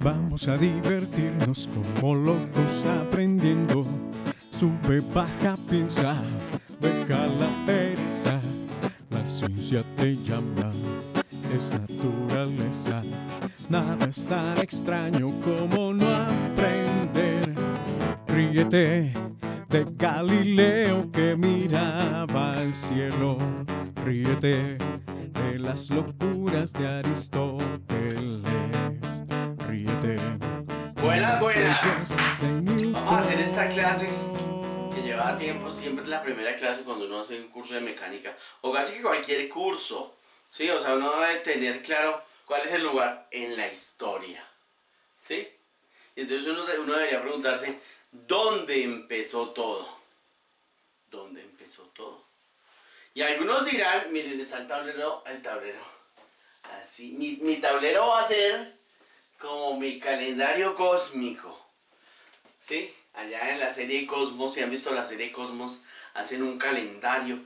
Vamos a divertirnos como locos aprendiendo. Sube, baja, piensa, deja la pereza. La ciencia te llama, es naturaleza. Nada es tan extraño como no aprender. Ríete de Galileo que miraba al cielo. Ríete de las locuras de Aristóteles. Ríete. Buenas. Vamos a hacer esta clase que lleva tiempo, siempre la primera clase cuando uno hace un curso de mecánica, o casi que cualquier curso, ¿sí? O sea, uno debe tener claro cuál es el lugar en la historia, ¿sí? Y entonces uno debería preguntarse, ¿dónde empezó todo? ¿Dónde empezó todo? Y algunos dirán, miren, está el tablero, así, mi tablero va a ser como mi calendario cósmico, ¿sí? Allá en la serie Cosmos, si han visto la serie Cosmos, hacen un calendario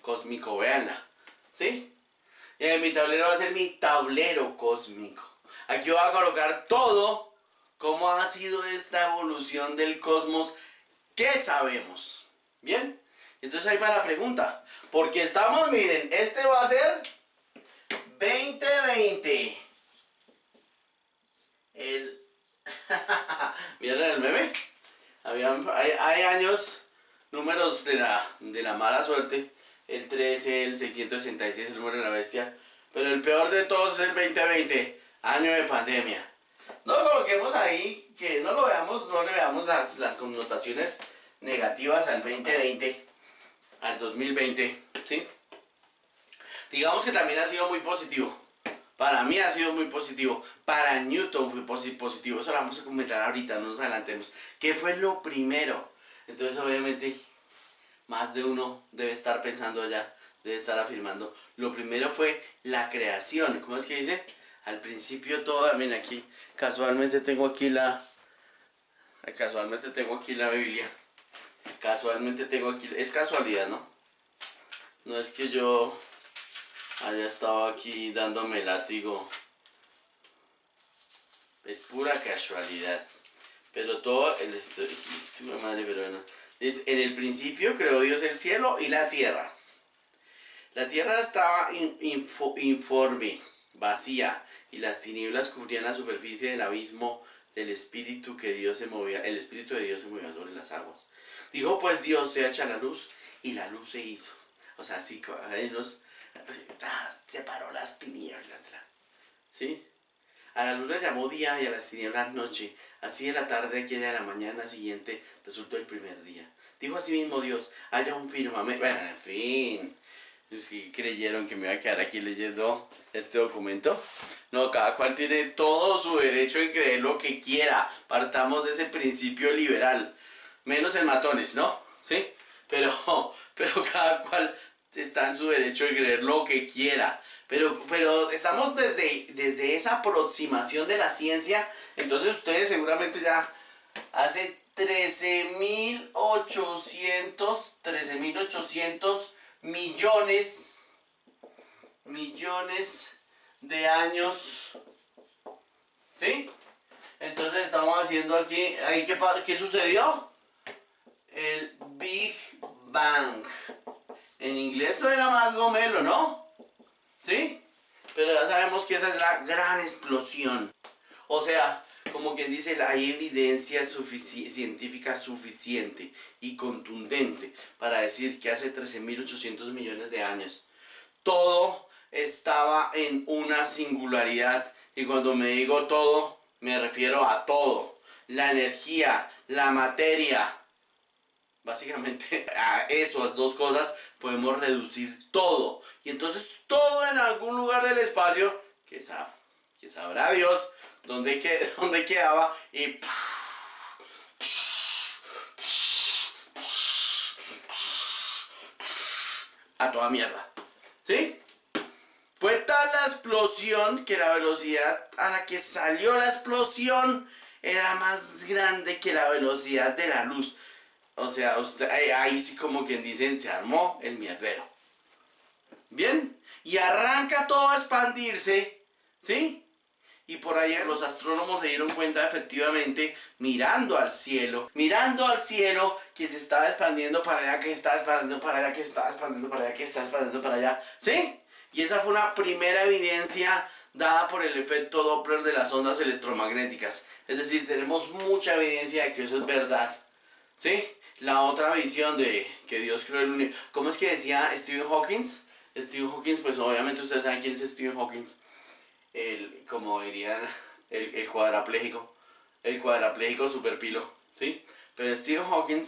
cósmico, véanla, ¿sí? Y en mi tablero va a ser mi tablero cósmico. Aquí voy a colocar todo, cómo ha sido esta evolución del cosmos, ¿qué sabemos? ¿Bien? Entonces ahí va la pregunta, porque estamos, miren, este va a ser 2020. ¿Vieron el meme? Hay años, números de la mala suerte. El 13, el 666, el número de la bestia. Pero el peor de todos es el 2020, año de pandemia. No lo coloquemos ahí, que no le veamos las connotaciones negativas al 2020, al 2020, ¿sí? Digamos que también ha sido muy positivo. Para mí ha sido muy positivo. Para Newton fue positivo. Eso lo vamos a comentar ahorita, no nos adelantemos. ¿Qué fue lo primero? Entonces, obviamente, más de uno debe estar pensando allá, debe estar afirmando. Lo primero fue la creación. ¿Cómo es que dice? Al principio todo, miren aquí, casualmente tengo aquí la Biblia. Casualmente tengo aquí, es casualidad, ¿no? No es que yo haya estado aquí dándome látigo. Es pura casualidad. Pero todo, en el principio creó Dios el cielo y la tierra. La tierra estaba informe, vacía, y las tinieblas cubrían la superficie del abismo del espíritu que Dios se movía. El espíritu de Dios se movía sobre las aguas. Dijo pues Dios, sea hecha la luz, y la luz se hizo. O sea, así, separó las tinieblas, ¿sí? A la luz la llamó día y a las tinieblas noche. Así en la tarde aquella de la mañana siguiente resultó el primer día. Dijo así mismo Dios, haya un firmamento. Bueno, en fin. Si creyeron que me iba a quedar aquí leyendo este documento. No, cada cual tiene todo su derecho en creer lo que quiera. Partamos de ese principio liberal. Menos en matones, ¿no? ¿Sí? Pero cada cual está en su derecho de creer lo que quiera. Pero estamos desde esa aproximación de la ciencia. Entonces ustedes seguramente ya hace 13.800 millones de años, ¿sí? Entonces estamos haciendo aquí, ¿qué sucedió? El Big Bang. En inglés suena más gomelo, ¿no? ¿Sí? Pero ya sabemos que esa es la gran explosión. O sea, como quien dice, hay evidencia científica suficiente y contundente para decir que hace 13.800 millones de años todo estaba en una singularidad. Y cuando me digo todo, me refiero a todo. La energía, la materia. Básicamente a esas dos cosas podemos reducir todo. Y entonces todo en algún lugar del espacio, que sabrá Dios dónde quedaba, y a toda mierda. ¿Sí? Fue tal la explosión que la velocidad a la que salió la explosión era más grande que la velocidad de la luz. O sea, ahí sí, como quien dicen, se armó el mierdero. Bien, y arranca todo a expandirse, ¿sí? Y por allá los astrónomos se dieron cuenta efectivamente, mirando al cielo, que se estaba expandiendo para allá, que estaba expandiendo para allá, que estaba expandiendo para allá, que estaba expandiendo para allá. ¿Sí? Y esa fue una primera evidencia dada por el efecto Doppler de las ondas electromagnéticas. Es decir, tenemos mucha evidencia de que eso es verdad. ¿Sí? La otra visión de que Dios creó el universo. ¿Cómo es que decía Stephen Hawking? Stephen Hawking, pues obviamente ustedes saben quién es Stephen Hawking. Como dirían, el cuadrapléjico. El cuadrapléjico superpilo. ¿Sí? Pero Stephen Hawking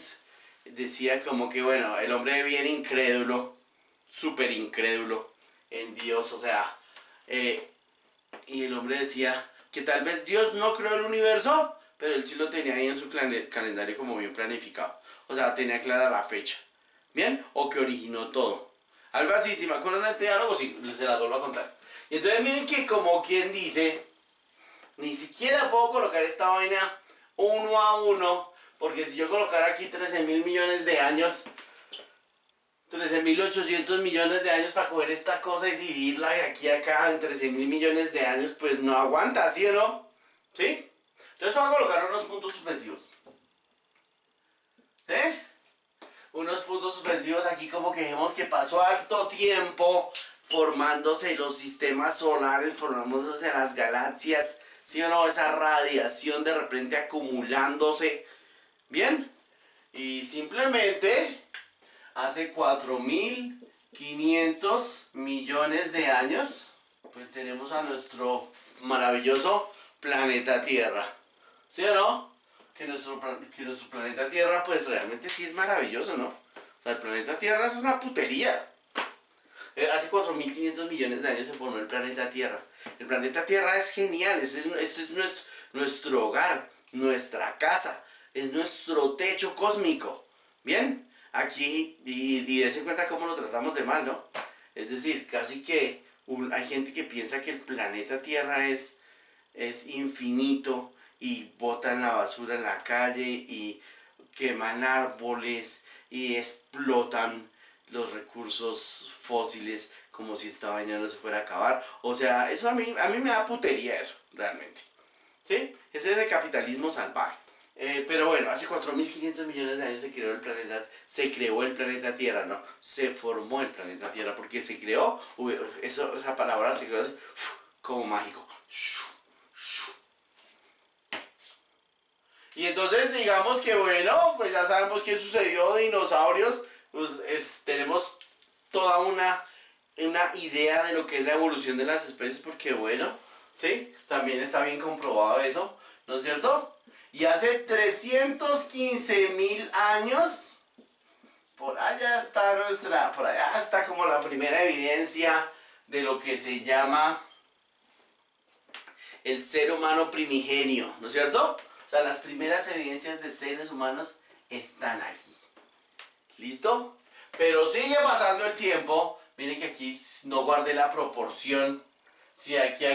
decía como que, bueno, el hombre bien incrédulo, súper incrédulo en Dios, o sea, y el hombre decía que tal vez Dios no creó el universo, pero él sí lo tenía ahí en su calendario como bien planificado. O sea, tenía clara la fecha. ¿Bien? O que originó todo. Algo así, si me acuerdan de este diálogo, sí, se las vuelvo a contar. Y entonces miren que como quien dice, ni siquiera puedo colocar esta vaina uno a uno, porque si yo colocara aquí 13.000 millones de años, 13.800 millones de años para coger esta cosa y dividirla de aquí a acá en 13.000 millones de años, pues no aguanta, ¿sí o no? ¿Sí? Entonces voy a colocar unos puntos suspensivos. ¿Sí? Unos puntos suspensivos aquí como que vemos que pasó harto tiempo formándose los sistemas solares, formándose las galaxias, ¿sí o no? Esa radiación de repente acumulándose. ¿Bien? Y simplemente hace 4.500 millones de años, pues tenemos a nuestro maravilloso planeta Tierra. ¿Sí o no? Que nuestro planeta Tierra pues realmente sí es maravilloso, ¿no? O sea, el planeta Tierra es una putería. Hace 4.500 millones de años se formó el planeta Tierra. El planeta Tierra es genial, este es nuestro hogar, nuestra casa, es nuestro techo cósmico. ¿Bien? Aquí, y dense cuenta cómo lo tratamos de mal, ¿no? Es decir, casi que hay gente que piensa que el planeta Tierra es infinito y botan la basura en la calle y queman árboles y explotan los recursos fósiles como si esta vaina no se fuera a acabar. O sea, eso a mí me da putería eso, realmente. ¿Sí? Ese es el capitalismo salvaje. Pero bueno, hace 4.500 millones de años se creó el planeta Tierra, ¿no? Se formó el planeta Tierra, porque se creó, esa palabra se creó así, como mágico. Y entonces digamos que bueno, pues ya sabemos qué sucedió de dinosaurios, pues tenemos toda una idea de lo que es la evolución de las especies, porque bueno, ¿sí? También está bien comprobado eso, ¿no es cierto? Y hace 315.000 años, por allá está como la primera evidencia de lo que se llama el ser humano primigenio, ¿no es cierto? O sea, las primeras evidencias de seres humanos están aquí. ¿Listo? Pero sigue pasando el tiempo. Miren que aquí no guardé la proporción. Si aquí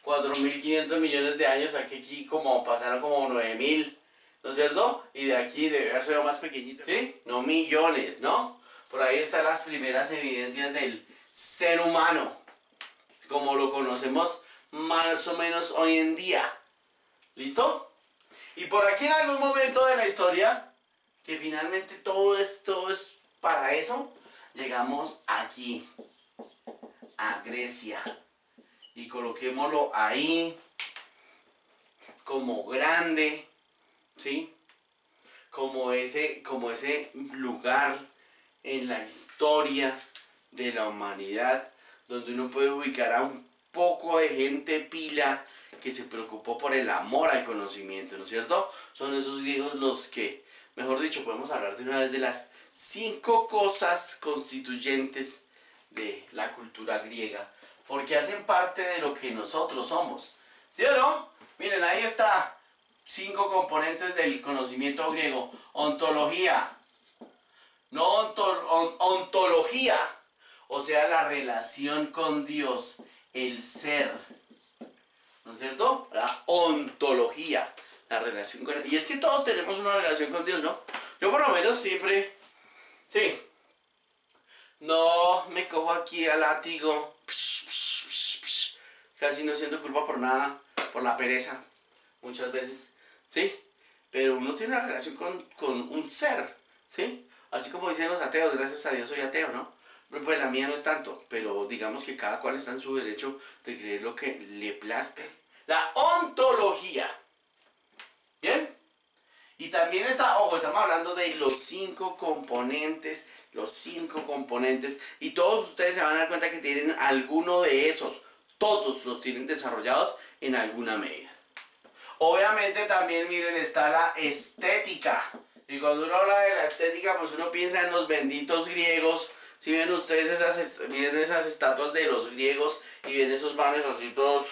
4.500 millones de años, aquí como pasaron como 9.000, ¿no es cierto? Y de aquí debe haber sido más pequeñito, ¿sí? No millones, ¿no? Por ahí están las primeras evidencias del ser humano, como lo conocemos más o menos hoy en día. ¿Listo? Y por aquí en algún momento de la historia, que finalmente todo esto es para eso, llegamos aquí, a Grecia. Y coloquémoslo ahí, como grande, ¿sí? Como ese lugar en la historia de la humanidad, donde uno puede ubicar a un poco de gente pila que se preocupó por el amor al conocimiento, ¿no es cierto? Son esos griegos los que, mejor dicho, podemos hablar de una vez de las 5 cosas constituyentes de la cultura griega, porque hacen parte de lo que nosotros somos, ¿sí o no? Miren, ahí está, 5 componentes del conocimiento griego. Ontología, ontología, o sea, la relación con Dios, el ser, ¿no es cierto? La ontología, la relación con él. Y es que todos tenemos una relación con Dios, ¿no? Yo por lo menos siempre, sí, no me cojo aquí al látigo, casi no siento culpa por nada, por la pereza, muchas veces, ¿sí? Pero uno tiene una relación con un ser, ¿sí? Así como dicen los ateos, gracias a Dios soy ateo, ¿no? Pues la mía no es tanto, pero digamos que cada cual está en su derecho de creer lo que le plazca. La ontología, ¿bien? Y también está, ojo, estamos hablando de los 5 componentes, y todos ustedes se van a dar cuenta que tienen alguno de esos, todos los tienen desarrollados en alguna medida. Obviamente también, miren, está la estética. Y cuando uno habla de la estética, pues uno piensa en los benditos griegos. Si ven ustedes miren esas estatuas de los griegos y ven esos vanes así todos,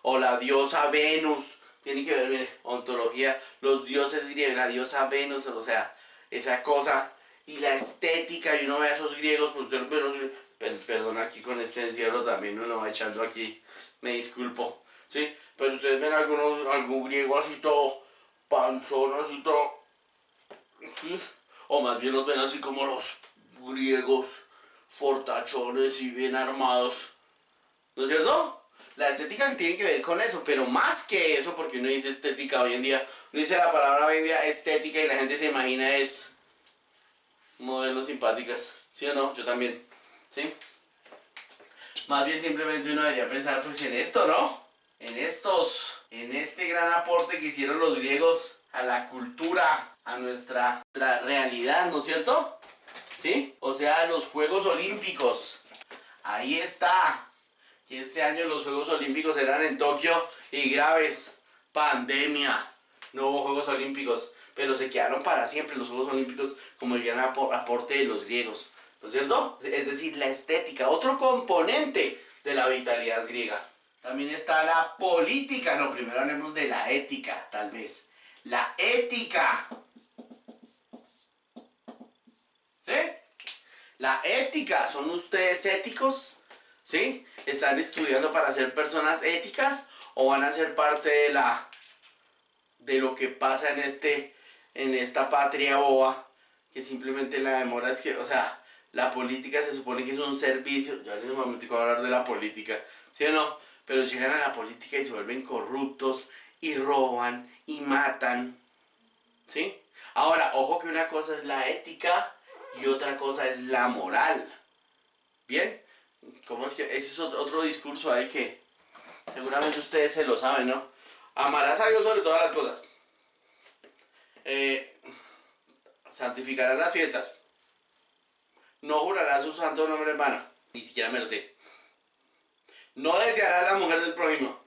o la diosa Venus, tiene que ver, miren, ontología, los dioses griegos, la diosa Venus, o sea, esa cosa, y la estética, y uno ve a esos griegos, pues usted ve los griegos, perdón, aquí con este encierro también uno va echando aquí, me disculpo, ¿sí? Pero ustedes ven algún griego así todo panzón, así todo, ¿sí? O más bien los ven así como los griegos fortachones y bien armados, ¿no es cierto? La estética tiene que ver con eso, pero más que eso, porque uno dice estética hoy en día, uno dice la palabra hoy en día estética y la gente se imagina es modelos simpáticas, ¿sí o no? Yo también, ¿sí? Más bien simplemente uno debería pensar pues en esto, ¿no? En este gran aporte que hicieron los griegos a la cultura, a nuestra realidad, ¿no es cierto? ¿Sí? O sea, los Juegos Olímpicos. Ahí está. Y este año los Juegos Olímpicos serán en Tokio y graves. Pandemia. No hubo Juegos Olímpicos. Pero se quedaron para siempre los Juegos Olímpicos como el gran aporte de los griegos. ¿No es cierto? Es decir, la estética. Otro componente de la vitalidad griega. También está la política. No, primero hablemos de la ética, tal vez. La ética. ¿Sí? La ética. ¿Son ustedes éticos? ¿Sí? ¿Están estudiando para ser personas éticas? ¿O van a ser parte de lo que pasa en esta patria boba? Que simplemente la demora es que, o sea, la política se supone que es un servicio. Ya en un momento voy a hablar de la política, ¿sí o no? Pero llegan a la política y se vuelven corruptos y roban y matan, ¿sí? Ahora, ojo que una cosa es la ética y otra cosa es la moral. ¿Bien? ¿Cómo es que? Ese es otro discurso ahí que seguramente ustedes se lo saben, ¿no? Amarás a Dios sobre todas las cosas. Santificarás las fiestas. No jurarás su santo nombre en vano. Ni siquiera me lo sé. No desearás la mujer del prójimo.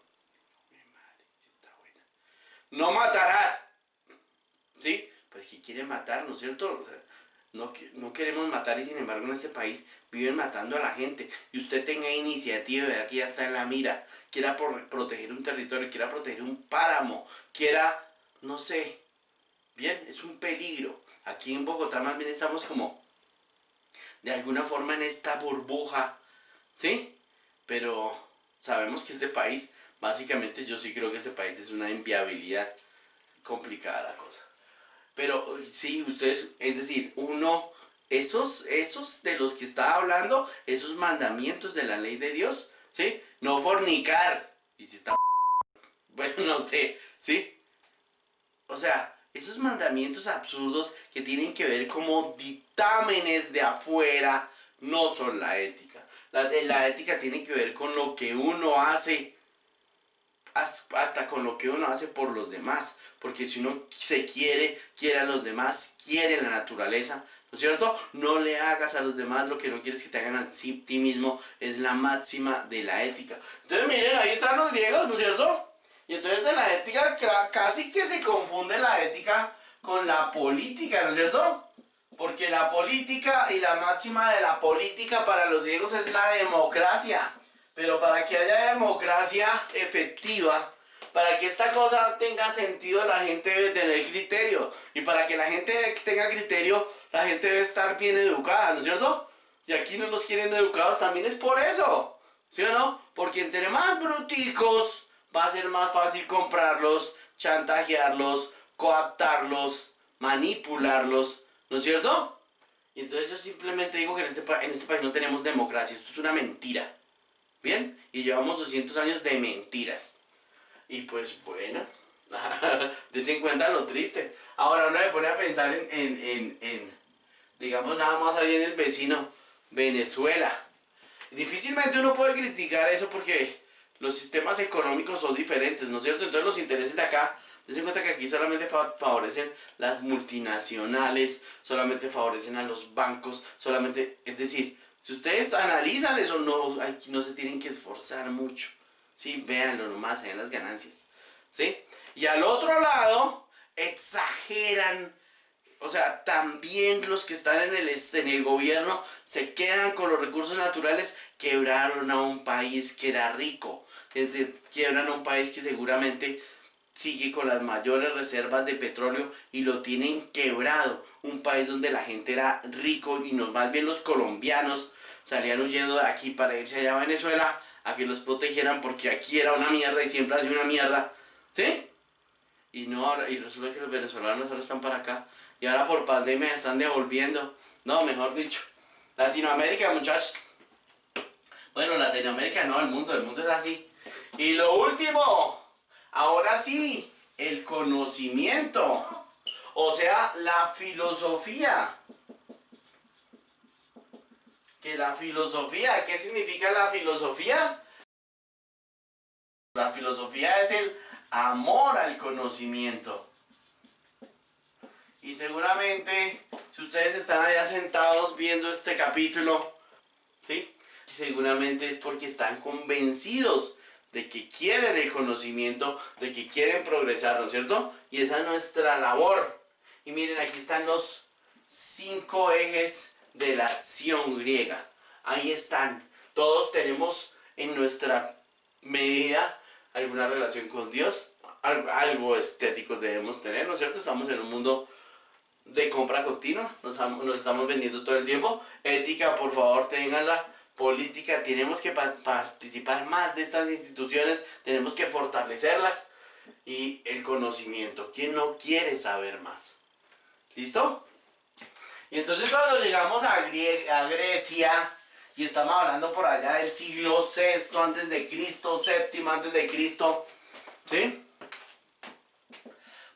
No matarás. ¿Sí? Pues ¿quién quiere matar, no es cierto? O sea, no queremos matar y sin embargo en este país viven matando a la gente. Y usted tenga iniciativa de ver que ya está en la mira. Quiera proteger un territorio, quiera proteger un páramo, quiera, no sé. Bien, es un peligro. Aquí en Bogotá más bien estamos como de alguna forma en esta burbuja, ¿sí? Pero sabemos que este país, básicamente yo sí creo que este país es una inviabilidad, complicada la cosa. Pero sí, ustedes, es decir, esos de los que estaba hablando, esos mandamientos de la ley de Dios, ¿sí? No fornicar. Y si está... Bueno, no sé, ¿sí? O sea, esos mandamientos absurdos que tienen que ver como dictámenes de afuera, no son la ética. La ética tiene que ver con lo que uno hace, hasta con lo que uno hace por los demás. Porque si uno se quiere a los demás, quiere la naturaleza, ¿no es cierto? No le hagas a los demás lo que no quieres que te hagan a ti mismo. Es la máxima de la ética. Entonces miren, ahí están los griegos, ¿no es cierto? Y entonces de la ética casi que se confunde la ética con la política, ¿no es cierto? Porque la política y la máxima de la política para los griegos es la democracia. Pero para que haya democracia efectiva, para que esta cosa tenga sentido, la gente debe tener criterio. Y para que la gente tenga criterio, la gente debe estar bien educada, ¿no es cierto? Y aquí no nos quieren educados también es por eso, ¿sí o no? Porque entre más bruticos va a ser más fácil comprarlos, chantajearlos, coaptarlos, manipularlos, ¿no es cierto? Y entonces yo simplemente digo que en este país no tenemos democracia. Esto es una mentira. Bien, y llevamos 200 años de mentiras. Y pues bueno, dese en cuenta lo triste. Ahora uno me pone a pensar digamos, nada más ahí en el vecino, Venezuela. Difícilmente uno puede criticar eso porque los sistemas económicos son diferentes, ¿no es cierto? Entonces los intereses de acá, desen cuenta que aquí solamente favorecen las multinacionales, solamente favorecen a los bancos, solamente, es decir, si ustedes analizan eso, no, aquí no se tienen que esforzar mucho. Sí, véanlo nomás, vean las ganancias. ¿Sí? Y al otro lado, exageran. O sea, también los que están en el gobierno se quedan con los recursos naturales, quebraron a un país que era rico. Quiebran a un país que seguramente sigue con las mayores reservas de petróleo y lo tienen quebrado. Un país donde la gente era rico y no, más bien los colombianos salían huyendo de aquí para irse allá a Venezuela a que los protegieran porque aquí era una mierda y siempre ha sido una mierda. ¿Sí? Y no ahora, y resulta que los venezolanos ahora están para acá y ahora por pandemia se están devolviendo. No, mejor dicho, Latinoamérica, muchachos. Bueno, Latinoamérica no, el mundo es así. Y lo último, ahora sí, el conocimiento. O sea, la filosofía. ¿Qué significa la filosofía? La filosofía es el amor al conocimiento. Y seguramente, si ustedes están allá sentados viendo este capítulo, ¿sí? Seguramente es porque están convencidos de que quieren el conocimiento, de que quieren progresar, ¿no es cierto? Y esa es nuestra labor. Y miren, aquí están los 5 ejes de la acción griega. Ahí están. Todos tenemos en nuestra medida alguna relación con Dios. Algo estético debemos tener, ¿no es cierto? Estamos en un mundo de compra continua, nos estamos vendiendo todo el tiempo. Ética, por favor, ténganla. Política, tenemos que participar más de estas instituciones, tenemos que fortalecerlas. Y el conocimiento, ¿quién no quiere saber más? ¿Listo? Y entonces cuando llegamos a Grecia, y estamos hablando por allá del siglo VI antes de Cristo, séptimo antes de Cristo, ¿sí?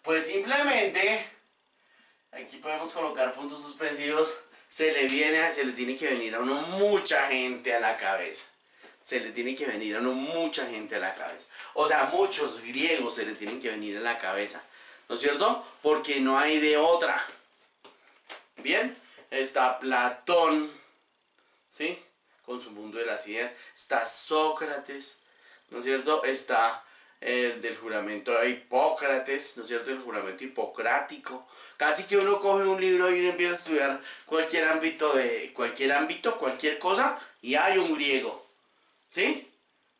Pues simplemente aquí podemos colocar puntos suspensivos. Se le tiene que venir a uno mucha gente a la cabeza. Se le tiene que venir a uno mucha gente a la cabeza. O sea, muchos griegos se le tienen que venir a la cabeza. ¿No es cierto? Porque no hay de otra. Bien, está Platón, ¿sí? Con su mundo de las ideas. Está Sócrates, ¿no es cierto? Está el del juramento de Hipócrates, ¿no es cierto? El juramento hipocrático. Casi que uno coge un libro y uno empieza a estudiar cualquier cosa, y hay un griego. ¿Sí?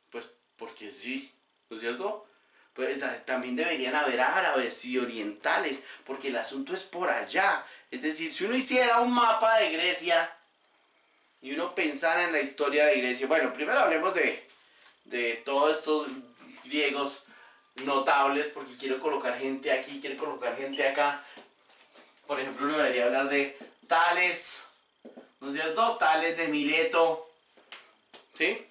Pues porque sí, ¿no es cierto? Pues también deberían haber árabes y orientales, porque el asunto es por allá. Es decir, si uno hiciera un mapa de Grecia y uno pensara en la historia de Grecia, bueno, primero hablemos de todos estos griegos notables, porque quiero colocar gente aquí, quiero colocar gente acá. Por ejemplo, uno debería hablar de Tales, ¿no es cierto? Tales de Mileto, ¿sí?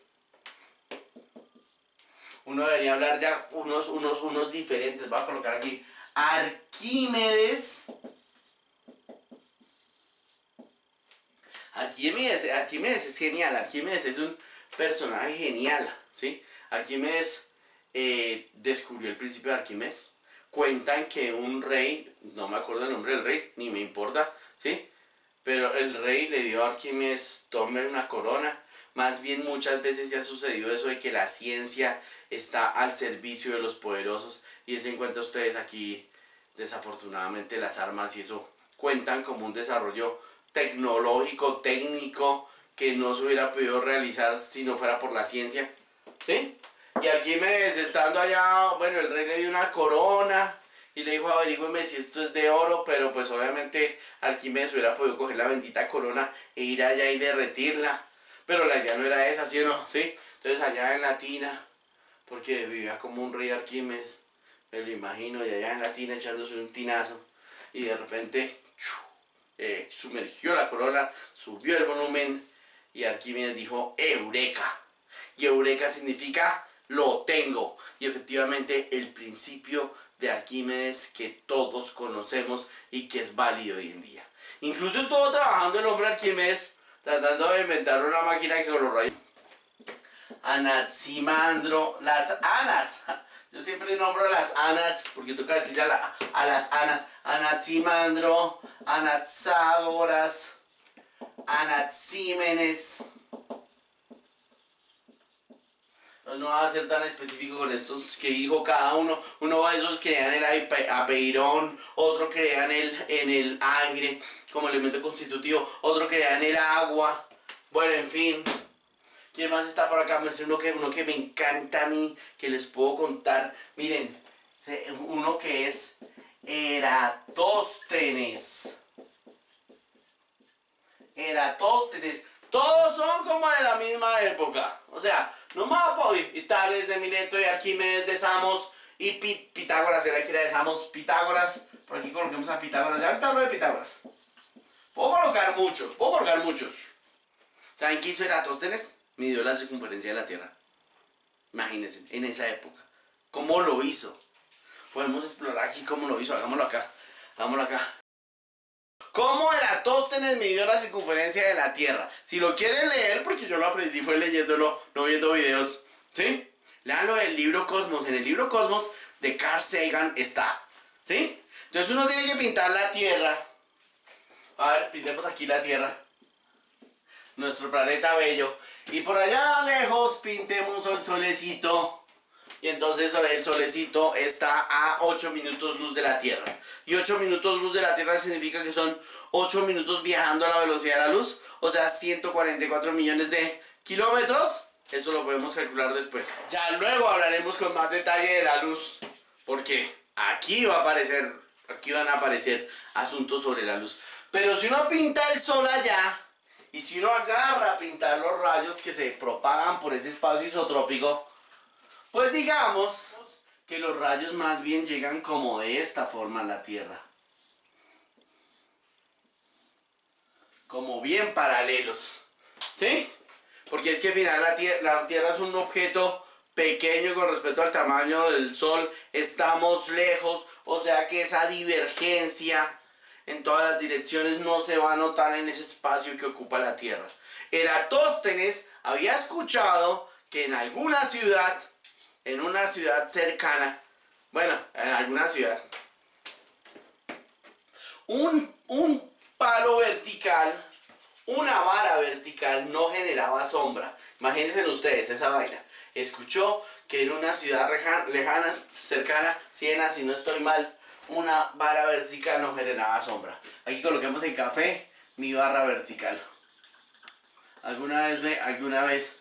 Uno debería hablar ya unos diferentes. Voy a colocar aquí Arquímedes. Arquímedes es genial. Arquímedes es un personaje genial, ¿sí? Arquímedes descubrió el principio de Arquímedes. Cuentan que un rey, no me acuerdo el nombre del rey, ni me importa, ¿sí? Pero el rey le dio a Arquímedes, tome una corona. Más bien muchas veces se ha sucedido eso de que la ciencia está al servicio de los poderosos, y se encuentran ustedes aquí, desafortunadamente las armas y eso cuentan como un desarrollo tecnológico, técnico, que no se hubiera podido realizar si no fuera por la ciencia, ¿sí? Y Arquímedes estando allá, bueno, el rey le dio una corona y le dijo, averígüeme si esto es de oro, pero pues obviamente Arquímedes hubiera podido coger la bendita corona e ir allá y derretirla. Pero la idea no era esa, ¿sí o no? ¿Sí? Entonces allá en Latina, porque vivía como un rey Arquímedes, me lo imagino, y allá en Latina echándose un tinazo, y de repente sumergió la corona, subió el volumen, y Arquímedes dijo, ¡Eureka! y eureka significa lo tengo. Y efectivamente el principio de Arquímedes que todos conocemos y que es válido hoy en día. Incluso estuvo trabajando el hombre Arquímedes tratando de inventar una máquina que con los rayos. Anaximandro, las anas. Yo siempre nombro a las anas porque toca decir a las anas. Anaximandro, Anaxágoras, Anaxímenes. No va a ser tan específico con estos que dijo cada uno. Uno de esos creían el apeirón, otro creían en el aire como elemento constitutivo, otro creían el agua. Bueno, en fin. ¿Quién más está por acá? Uno que me encanta a mí, que les puedo contar. Miren, uno que es Eratóstenes. Eratóstenes. Todos son como de la misma época. O sea, no más y Tales de Mileto y Arquímedes de Samos y Pitágoras, era el que era de Samos, Pitágoras. Por aquí coloquemos a Pitágoras. Ya ahorita hablo de Pitágoras. Puedo colocar muchos. ¿Saben qué hizo Eratóstenes? Midió la circunferencia de la Tierra. Imagínense, en esa época. ¿Cómo lo hizo? Podemos explorar aquí cómo lo hizo. Hagámoslo acá. ¿Cómo Eratóstenes midió la circunferencia de la Tierra? Si lo quieren leer, porque yo lo aprendí fue leyéndolo, no viendo videos, ¿sí? Leanlo del libro Cosmos. En el libro Cosmos de Carl Sagan está, ¿sí? Entonces uno tiene que pintar la Tierra. A ver, pintemos aquí la Tierra. Nuestro planeta bello. Y por allá lejos pintemos el solecito. Y entonces el solecito está a 8 minutos luz de la Tierra. Y 8 minutos luz de la Tierra significa que son 8 minutos viajando a la velocidad de la luz. O sea, 144 millones de kilómetros. Eso lo podemos calcular después. Ya luego hablaremos con más detalle de la luz. Porque aquí van a aparecer asuntos sobre la luz. Pero si uno pinta el sol allá, y si uno agarra a pintar los rayos que se propagan por ese espacio isotrópico, pues digamos que los rayos más bien llegan como de esta forma a la Tierra. Como bien paralelos. ¿Sí? Porque es que al final la Tierra es un objeto pequeño con respecto al tamaño del Sol. Estamos lejos, o sea que esa divergencia en todas las direcciones no se va a notar en ese espacio que ocupa la Tierra. Eratóstenes había escuchado que en alguna ciudad, en una ciudad cercana, bueno, en alguna ciudad, un palo vertical, una vara vertical no generaba sombra. Imagínense ustedes esa vaina. Escuchó que en una ciudad lejana, cercana, Siena, si no estoy mal, una vara vertical no generaba sombra. Aquí coloquemos en café mi barra vertical. ¿Alguna vez?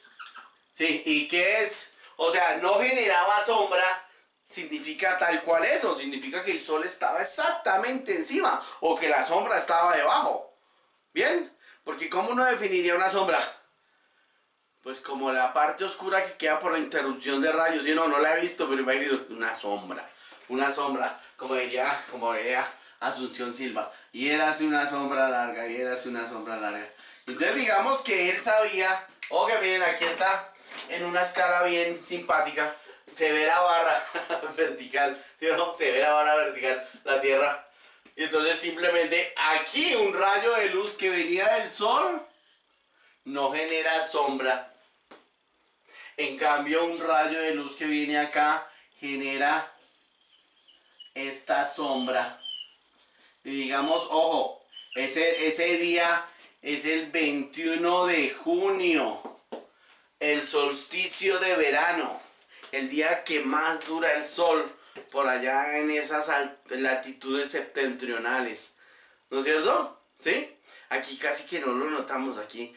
Sí, ¿y qué es? O sea, no generaba sombra, significa tal cual eso, significa que el sol estaba exactamente encima o que la sombra estaba debajo. ¿Bien? Porque ¿cómo uno definiría una sombra? Pues como la parte oscura que queda por la interrupción de rayos. Yo no la he visto, pero imagínate una sombra. Una sombra, como diría Asunción Silva. Y érase una sombra larga, Entonces digamos que él sabía, que miren, aquí está, en una escala bien simpática, severa barra vertical, ¿sí o no? Severa barra vertical, la Tierra. Y entonces simplemente aquí un rayo de luz que venía del sol no genera sombra. En cambio un rayo de luz que viene acá genera esta sombra. Y digamos, ojo, ese día es el 21 de junio, el solsticio de verano, el día que más dura el sol por allá en esas latitudes septentrionales, ¿no es cierto? ¿Sí? Aquí casi que no lo notamos, aquí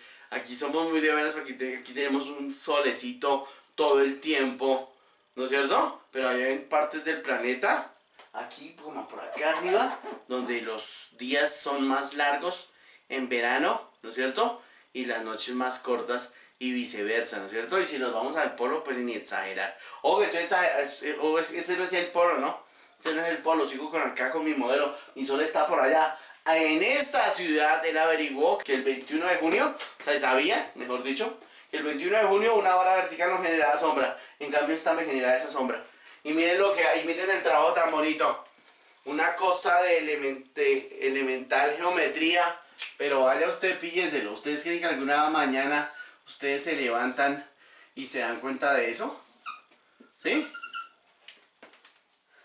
somos muy de veras porque aquí tenemos un solecito todo el tiempo, ¿no es cierto? Pero allá en partes del planeta, aquí como por acá arriba, donde los días son más largos en verano, ¿no es cierto? Y las noches más cortas y viceversa, ¿no es cierto? Y si nos vamos al polo, pues ni exagerar. Este no es el polo, ¿no? Este no es el polo, sigo acá con mi modelo, mi sol está por allá. En esta ciudad él averiguó que el 21 de junio, o sea, sabía, mejor dicho, que el 21 de junio una vara vertical nos generaba sombra. En cambio esta me genera esa sombra. Y miren lo que hay, miren el trabajo tan bonito. Una cosa de elemental geometría. Pero vaya usted, pílleselo. ¿Ustedes creen que alguna mañana ustedes se levantan y se dan cuenta de eso? ¿Sí?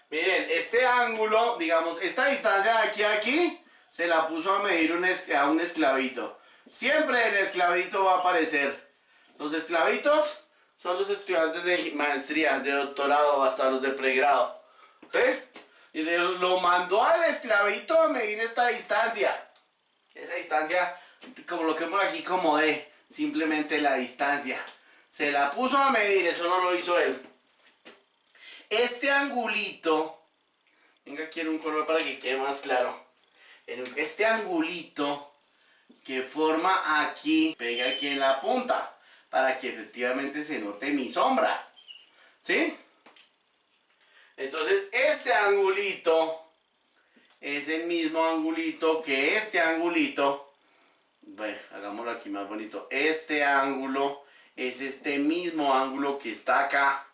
Miren, este ángulo, digamos, esta distancia de aquí a aquí, se la puso a medir a un esclavito. Siempre el esclavito va a aparecer. Los esclavitos son los estudiantes de maestría, de doctorado, hasta los de pregrado. ¿Sí? Y lo mandó al esclavito a medir esta distancia. Esa distancia, como lo que vemos aquí como D, simplemente la distancia. Se la puso a medir, eso no lo hizo él. Este angulito, venga, quiero un color para que quede más claro. Este angulito que forma aquí, pega aquí en la punta, para que efectivamente se note mi sombra. ¿Sí? Entonces, este angulito es el mismo angulito que este angulito. Bueno, hagámoslo aquí más bonito. Este ángulo es este mismo ángulo que está acá,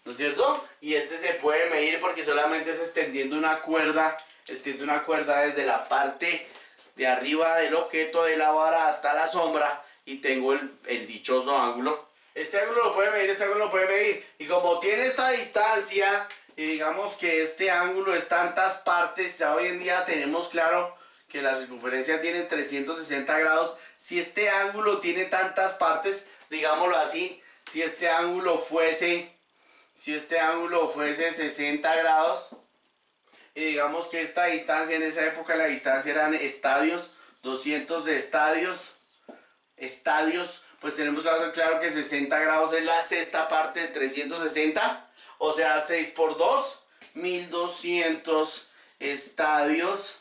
¿no es cierto? Y este se puede medir porque solamente es extendiendo una cuerda. Extiendo una cuerda desde la parte de arriba del objeto de la vara hasta la sombra. Y tengo el dichoso ángulo. Este ángulo lo puede medir, este ángulo lo puede medir. Y como tiene esta distancia, y digamos que este ángulo es tantas partes, ya hoy en día tenemos claro que la circunferencia tiene 360 grados. Si este ángulo tiene tantas partes, digámoslo así, si este ángulo fuese 60 grados, y digamos que esta distancia, en esa época la distancia eran estadios, 200 de estadios, pues tenemos claro que 60 grados es la sexta parte de 360, o sea 6 por 2, 1200 estadios.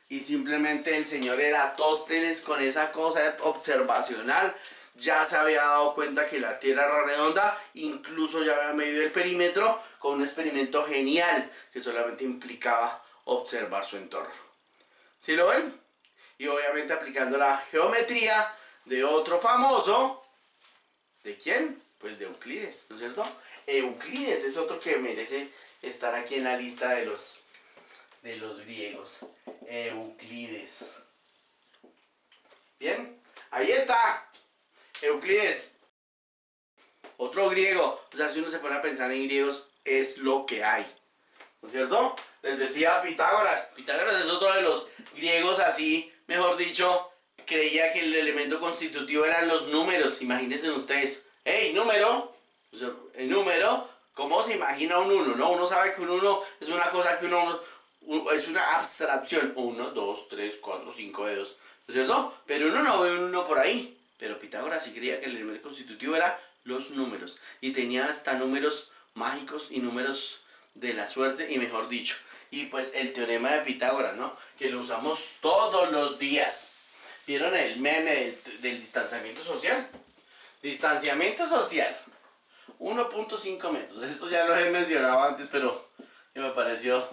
Y simplemente el señor Eratóstenes, con esa cosa observacional, ya se había dado cuenta que la Tierra era redonda. Incluso ya había medido el perímetro con un experimento genial que solamente implicaba observar su entorno. ¿Sí lo ven? Y obviamente aplicando la geometría de otro famoso. ¿De quién? Pues de Euclides, ¿no es cierto? Euclides es otro que merece estar aquí en la lista de los griegos. Euclides. Bien, ahí está. Euclides. Otro griego. O sea, si uno se pone a pensar en griegos, es lo que hay, ¿no es cierto? Les decía Pitágoras. Pitágoras es otro de los griegos así, mejor dicho, creía que el elemento constitutivo eran los números. Imagínense ustedes. ¡Ey, número! O sea, el número, ¿cómo se imagina un 1? ¿No? Uno sabe que un 1 es una cosa que es una abstracción. 1, 2, 3, 4, 5 dedos, ¿no es cierto? Pero uno no ve un 1 por ahí. Pero Pitágoras sí creía que el elemento constitutivo era los números. Y tenía hasta números mágicos y números de la suerte, y mejor dicho. Y pues el teorema de Pitágoras, ¿no? Que lo usamos todos los días. ¿Vieron el meme del distanciamiento social? Distanciamiento social. 1.5 metros. Esto ya lo he mencionado antes, pero me pareció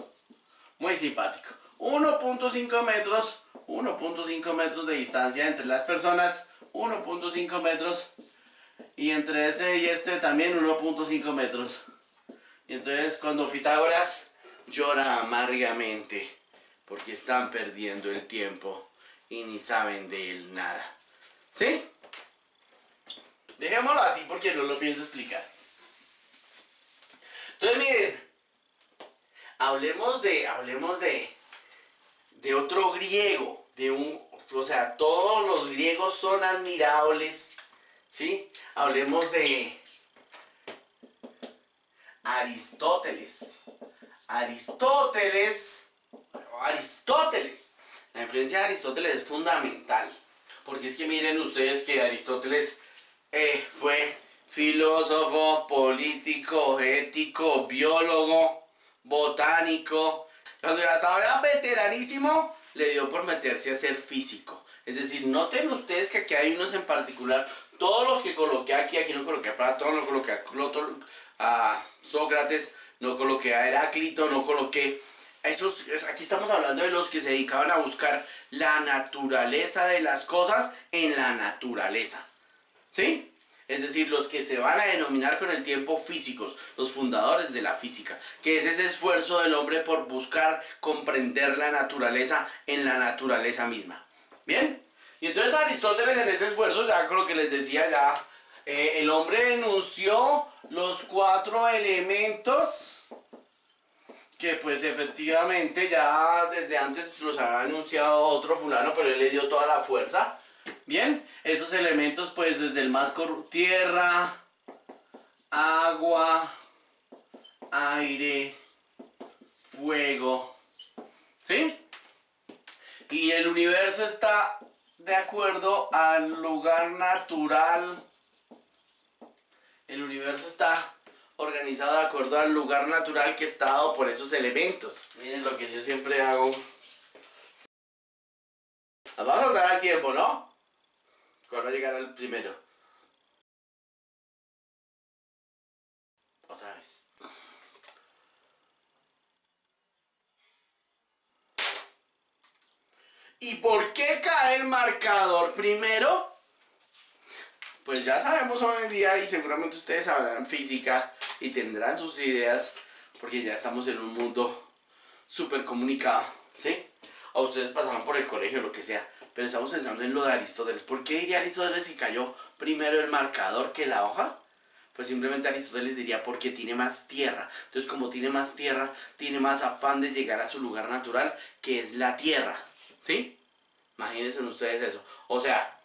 muy simpático. 1.5 metros. 1.5 metros de distancia entre las personas. 1.5 metros. Y entre este y este también 1.5 metros. Y entonces cuando Pitágoras llora amargamente porque están perdiendo el tiempo y ni saben de él nada. ¿Sí? Dejémoslo así porque no lo pienso explicar. Entonces miren, hablemos de otro griego, o sea, todos los griegos son admirables, ¿sí? Hablemos de Aristóteles. Aristóteles. La influencia de Aristóteles es fundamental. Porque es que miren ustedes que Aristóteles fue filósofo, político, ético, biólogo, botánico. Cuando ya estaba veteranísimo, le dio por meterse a ser físico. Es decir, noten ustedes que aquí hay unos en particular. Todos los que coloqué aquí no coloqué a Platón, no coloqué a Sócrates, no coloqué a Heráclito, no coloqué... Aquí estamos hablando de los que se dedicaban a buscar la naturaleza de las cosas en la naturaleza. ¿Sí? Es decir, los que se van a denominar con el tiempo físicos, los fundadores de la física, que es ese esfuerzo del hombre por buscar comprender la naturaleza en la naturaleza misma. ¿Bien? Y entonces Aristóteles en ese esfuerzo, ya con lo que les decía ya, el hombre enunció los 4 elementos que pues efectivamente ya desde antes los había anunciado otro fulano, pero él le dio toda la fuerza. Bien, esos elementos pues desde el más tierra, agua, aire, fuego, ¿sí? Y el universo está de acuerdo al lugar natural. El universo está organizado de acuerdo al lugar natural que está dado por esos elementos. Miren lo que yo siempre hago. Nos vamos a dar al tiempo, ¿no? ¿Cuál va a llegar al primero? Otra vez. ¿Y por qué cae el marcador primero? Pues ya sabemos hoy en día, y seguramente ustedes sabrán física y tendrán sus ideas, porque ya estamos en un mundo súper comunicado, ¿sí? O ustedes pasaron por el colegio o lo que sea, pero estamos pensando en lo de Aristóteles. ¿Por qué diría Aristóteles si cayó primero el marcador que la hoja? Pues simplemente Aristóteles diría porque tiene más tierra. Entonces, como tiene más tierra, tiene más afán de llegar a su lugar natural, que es la tierra, ¿sí? Imagínense ustedes eso. O sea,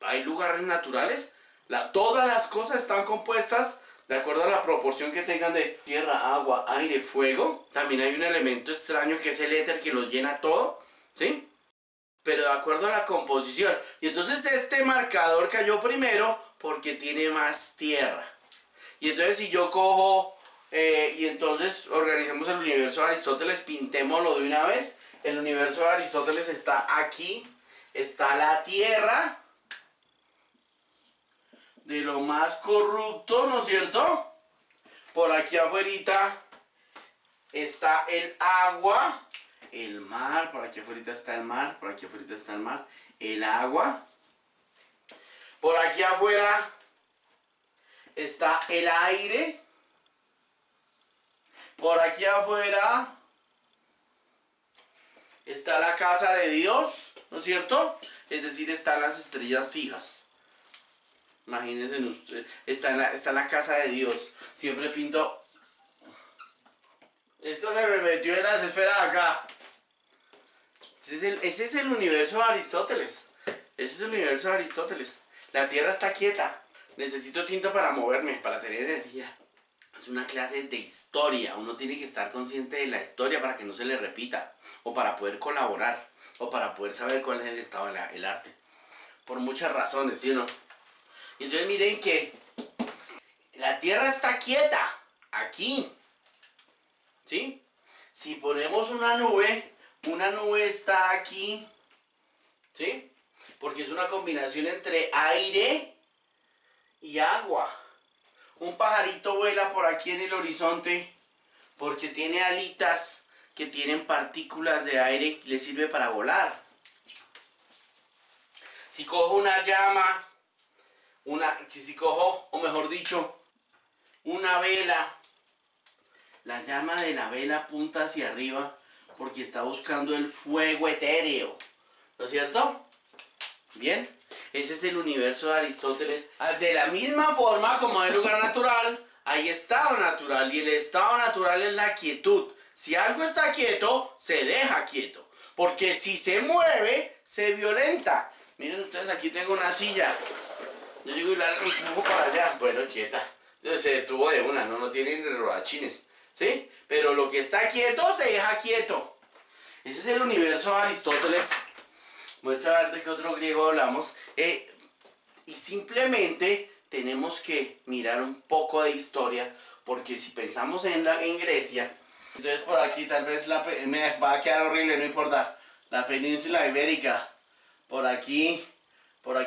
hay lugares naturales, todas las cosas están compuestas de acuerdo a la proporción que tengan de tierra, agua, aire, fuego. También hay un elemento extraño que es el éter que los llena todo, ¿sí? Pero de acuerdo a la composición. Y entonces este marcador cayó primero porque tiene más tierra. Y entonces si yo cojo y entonces organizamos el universo de Aristóteles, pintémoslo de una vez. El universo de Aristóteles está aquí, está la tierra, de lo más corrupto, ¿no es cierto? Por aquí afuera está el agua, el mar, por aquí afuera está el mar, por aquí afuera está el mar, el agua. Por aquí afuera está el aire. Por aquí afuera está la casa de Dios, ¿no es cierto? Es decir, están las estrellas fijas. Imagínense usted, está en la casa de Dios. Siempre pinto. Esto se me metió en las esferas acá. Ese es el universo de Aristóteles. Ese es el universo de Aristóteles. La tierra está quieta. Necesito tinta para moverme, para tener energía. Es una clase de historia. Uno tiene que estar consciente de la historia para que no se le repita. O para poder colaborar. O para poder saber cuál es el estado del arte. Por muchas razones, ¿sí o no? Y entonces miren que la tierra está quieta. Aquí. ¿Sí? Si ponemos una nube está aquí. ¿Sí? Porque es una combinación entre aire y agua. Un pajarito vuela por aquí en el horizonte porque tiene alitas que tienen partículas de aire y le sirve para volar. Si cojo una llama, si cojo, o mejor dicho, una vela, la llama de la vela apunta hacia arriba porque está buscando el fuego etéreo, ¿no es cierto? Bien, ese es el universo de Aristóteles. De la misma forma como hay lugar natural, hay estado natural, y el estado natural es la quietud. Si algo está quieto, se deja quieto, porque si se mueve, se violenta. Miren ustedes, aquí tengo una silla. Yo llego y la empujo para allá. Bueno, quieta. Entonces se detuvo de una, no tiene ni rodachines, ¿sí? Pero lo que está quieto, se deja quieto. Ese es el universo de Aristóteles. Muestra a ver de qué otro griego hablamos. Y simplemente tenemos que mirar un poco de historia, porque si pensamos en Grecia, entonces por aquí tal vez me va a quedar horrible, no importa. La península ibérica, por aquí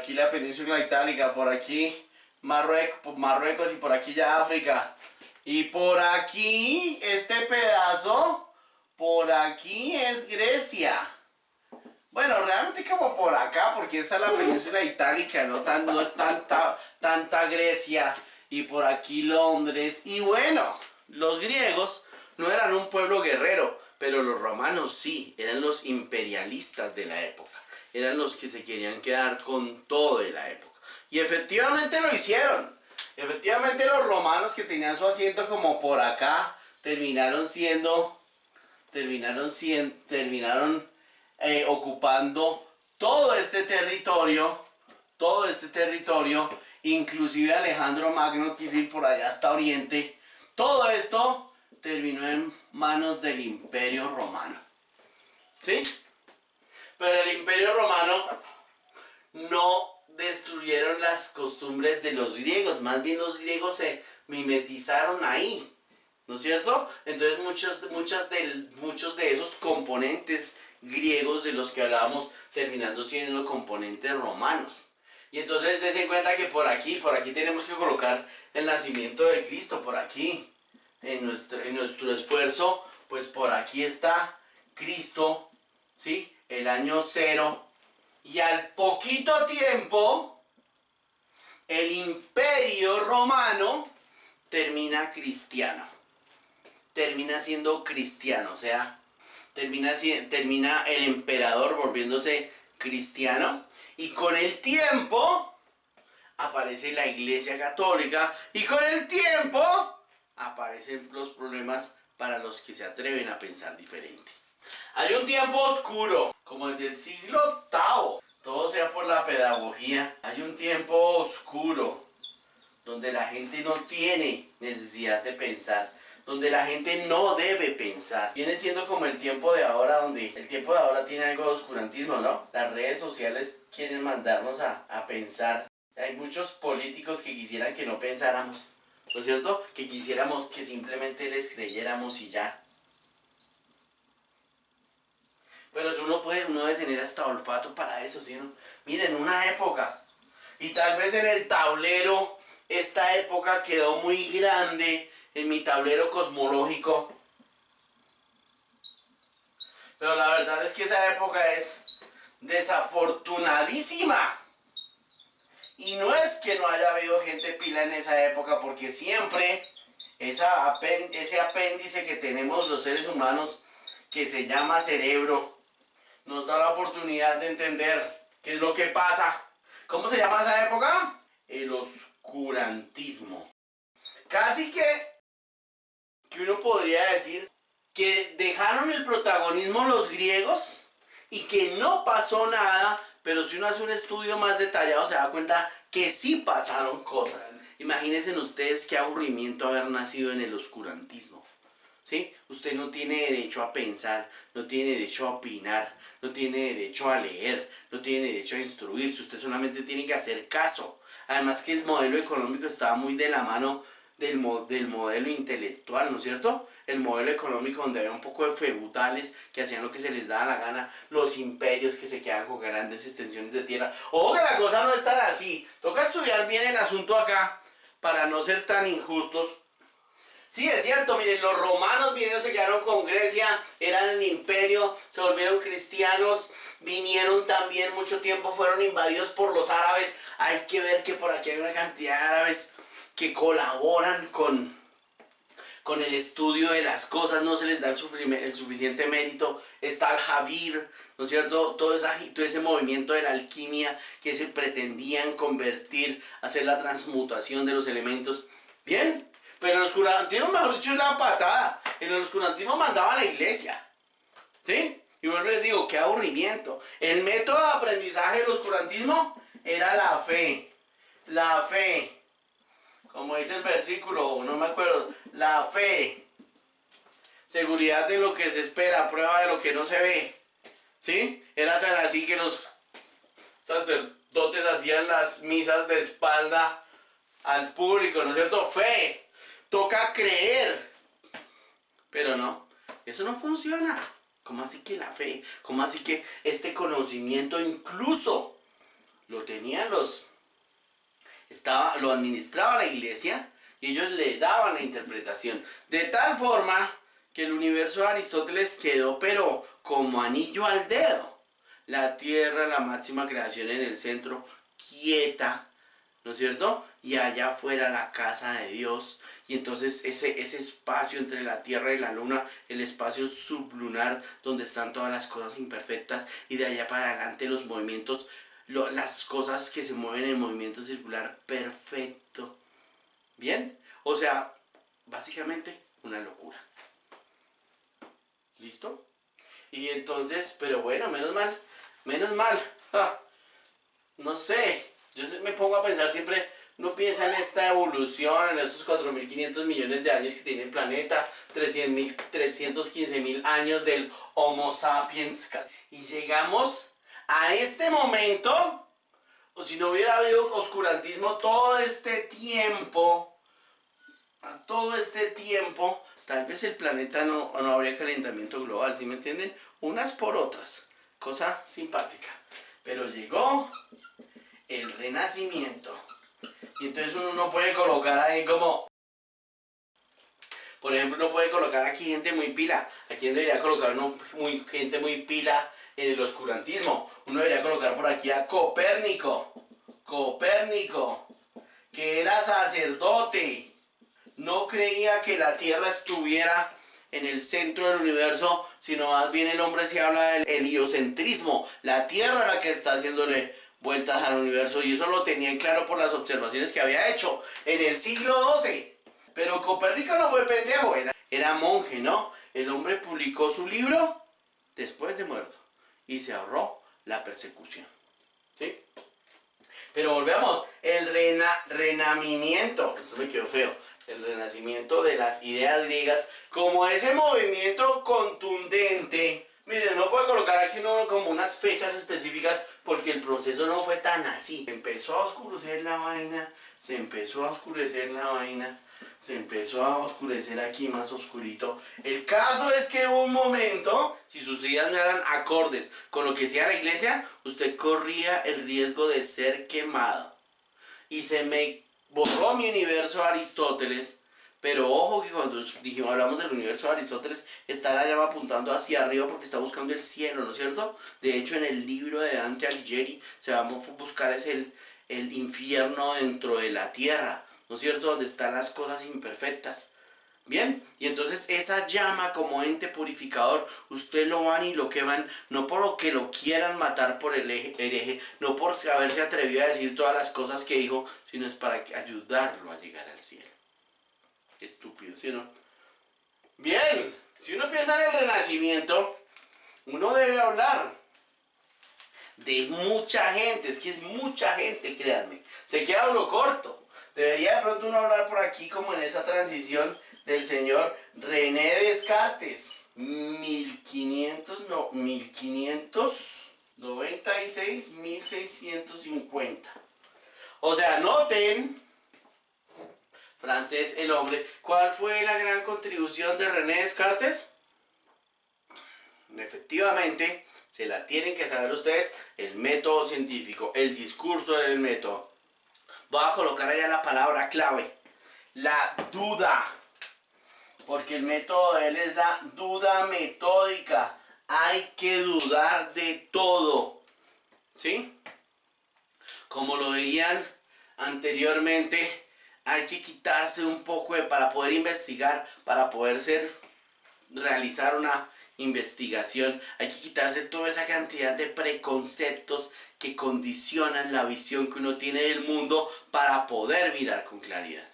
la península itálica, por aquí Marruecos y por aquí ya África. Y por aquí, este pedazo, por aquí es Grecia. Bueno, realmente como por acá, porque esa es la península itálica, no es tanta Grecia, y por aquí Londres. Y bueno, los griegos no eran un pueblo guerrero, pero los romanos sí, eran los imperialistas de la época. Eran los que se querían quedar con todo de la época. Y efectivamente lo hicieron. Efectivamente los romanos, que tenían su asiento como por acá, terminaron ocupando todo este territorio, inclusive Alejandro Magno quiso ir por allá hasta Oriente. Todo esto terminó en manos del Imperio Romano, ¿sí? Pero el Imperio Romano no destruyeron las costumbres de los griegos, más bien los griegos se mimetizaron ahí, ¿no es cierto? Entonces muchos de esos componentes griegos de los que hablábamos terminando siendo componentes romanos. Y entonces dense cuenta que por aquí tenemos que colocar el nacimiento de Cristo, por aquí, en nuestro esfuerzo, pues por aquí está Cristo, ¿sí? El año 0, y al poquito tiempo, el Imperio Romano termina cristiano. Termina siendo cristiano, o sea, termina el emperador volviéndose cristiano, y con el tiempo aparece la Iglesia Católica, y con el tiempo aparecen los problemas para los que se atreven a pensar diferente. Hay un tiempo oscuro, como el del siglo VIII, todo sea por la pedagogía. Hay un tiempo oscuro donde la gente no tiene necesidad de pensar, donde la gente no debe pensar. Viene siendo como el tiempo de ahora, donde el tiempo de ahora tiene algo de oscurantismo, ¿no? Las redes sociales quieren mandarnos a pensar. Hay muchos políticos que quisieran que no pensáramos, ¿no es cierto? Que quisiéramos que simplemente les creyéramos y ya. Pero uno debe tener hasta olfato para eso, ¿sí? ¿No? Miren, una época, y tal vez en el tablero, esta época quedó muy grande en mi tablero cosmológico. Pero la verdad es que esa época es desafortunadísima. Y no es que no haya habido gente pila en esa época, porque siempre ese apéndice que tenemos los seres humanos, que se llama cerebro, nos da la oportunidad de entender qué es lo que pasa. ¿Cómo se llama esa época? El oscurantismo. Casi que uno podría decir que dejaron el protagonismo los griegos y que no pasó nada, pero si uno hace un estudio más detallado se da cuenta que sí pasaron cosas. Imagínense ustedes qué aburrimiento haber nacido en el oscurantismo, ¿sí? Usted no tiene derecho a pensar, no tiene derecho a opinar, no tiene derecho a leer, no tiene derecho a instruirse, usted solamente tiene que hacer caso. Además que el modelo económico estaba muy de la mano del modelo intelectual, ¿no es cierto? El modelo económico donde había un poco de feudales que hacían lo que se les daba la gana, los imperios que se quedan con grandes extensiones de tierra. Ojo que la cosa no es tan así, toca estudiar bien el asunto acá para no ser tan injustos. Sí, es cierto, miren, los romanos vinieron, se quedaron con Grecia, eran el imperio, se volvieron cristianos, vinieron también mucho tiempo, fueron invadidos por los árabes. Hay que ver que por aquí hay una cantidad de árabes que colaboran con el estudio de las cosas, no se les da el suficiente mérito. Está el Javír, ¿no es cierto? Todo ese movimiento de la alquimia que se pretendían convertir, hacer la transmutación de los elementos. Bien, pero el oscurantismo, mejor dicho, es la patada. En el oscurantismo mandaba la iglesia, ¿sí? Y vuelvo y les digo, qué aburrimiento. El método de aprendizaje del oscurantismo era la fe. La fe. Como dice el versículo, no me acuerdo. La fe. Seguridad de lo que se espera, prueba de lo que no se ve. ¿Sí? Era tan así que los sacerdotes hacían las misas de espalda al público, ¿no es cierto? Fe. Toca creer. Pero no, eso no funciona. ¿Cómo así que la fe? ¿Cómo así que este conocimiento incluso lo tenían lo administraba la iglesia y ellos le daban la interpretación? De tal forma que el universo de Aristóteles quedó pero como anillo al dedo. la tierra, la máxima creación en el centro, quieta, ¿no es cierto? Y allá afuera la casa de Dios. Y entonces ese espacio entre la tierra y la luna, el espacio sublunar donde están todas las cosas imperfectas, y de allá para adelante los movimientos, las cosas que se mueven en movimiento circular perfecto. ¿Bien? O sea, básicamente una locura. ¿Listo? Y entonces, pero bueno, menos mal. No sé, yo me pongo a pensar siempre, no piensa en esta evolución, en estos 4.500 millones de años que tiene el planeta, 315.000 años del Homo sapiens, y llegamos a este momento, o si no hubiera habido oscurantismo todo este tiempo, tal vez el planeta no habría calentamiento global, ¿sí me entienden? Unas por otras, cosa simpática. Pero llegó el Renacimiento. Y entonces uno no puede colocar ahí como... Por ejemplo, uno puede colocar aquí gente muy pila. ¿A quién debería colocar gente muy pila en el oscurantismo? Uno debería colocar por aquí a Copérnico. Copérnico, que era sacerdote. No creía que la Tierra estuviera en el centro del universo, sino más bien el hombre se habla del heliocentrismo. La Tierra es la que está haciéndole vueltas al universo, y eso lo tenía en claro por las observaciones que había hecho en el siglo XII. Pero Copérnico no fue pendejo, era monje, ¿no? El hombre publicó su libro después de muerto y se ahorró la persecución, ¿sí? Pero volvemos, el renacimiento, esto me quedó feo, el renacimiento de las ideas griegas como ese movimiento contundente. Miren, no puedo colocar aquí como unas fechas específicas porque el proceso no fue tan así. Se empezó a oscurecer la vaina, se empezó a oscurecer aquí más oscurito. El caso es que hubo un momento, si sus ideas no eran acordes con lo que decía la iglesia, usted corría el riesgo de ser quemado. Y se me borró mi universo Aristóteles. Pero ojo que cuando hablamos del universo de Aristóteles, está la llama apuntando hacia arriba porque está buscando el cielo, ¿no es cierto? De hecho, en el libro de Dante Alighieri se va a buscar el infierno dentro de la tierra, ¿no es cierto? Donde están las cosas imperfectas. Bien, y entonces esa llama como ente purificador, usted lo van y lo queman, no por lo que lo quieran matar por el hereje, no por haberse atrevido a decir todas las cosas que dijo, sino es para ayudarlo a llegar al cielo. Estúpido, ¿sí o no? Bien, si uno piensa en el Renacimiento, uno debe hablar de mucha gente, es que es mucha gente, créanme. Se queda uno corto. Debería de pronto uno hablar por aquí como en esa transición del señor René Descartes. 1596-1650. O sea, noten... Francés, el hombre. ¿Cuál fue la gran contribución de René Descartes? Efectivamente, se la tienen que saber ustedes, el método científico, el discurso del método. Voy a colocar allá la palabra clave, la duda. Porque el método de él es la duda metódica. Hay que dudar de todo. ¿Sí? Como lo dirían anteriormente, hay que quitarse un poco para poder investigar, para poder realizar una investigación, hay que quitarse toda esa cantidad de preconceptos que condicionan la visión que uno tiene del mundo para poder mirar con claridad.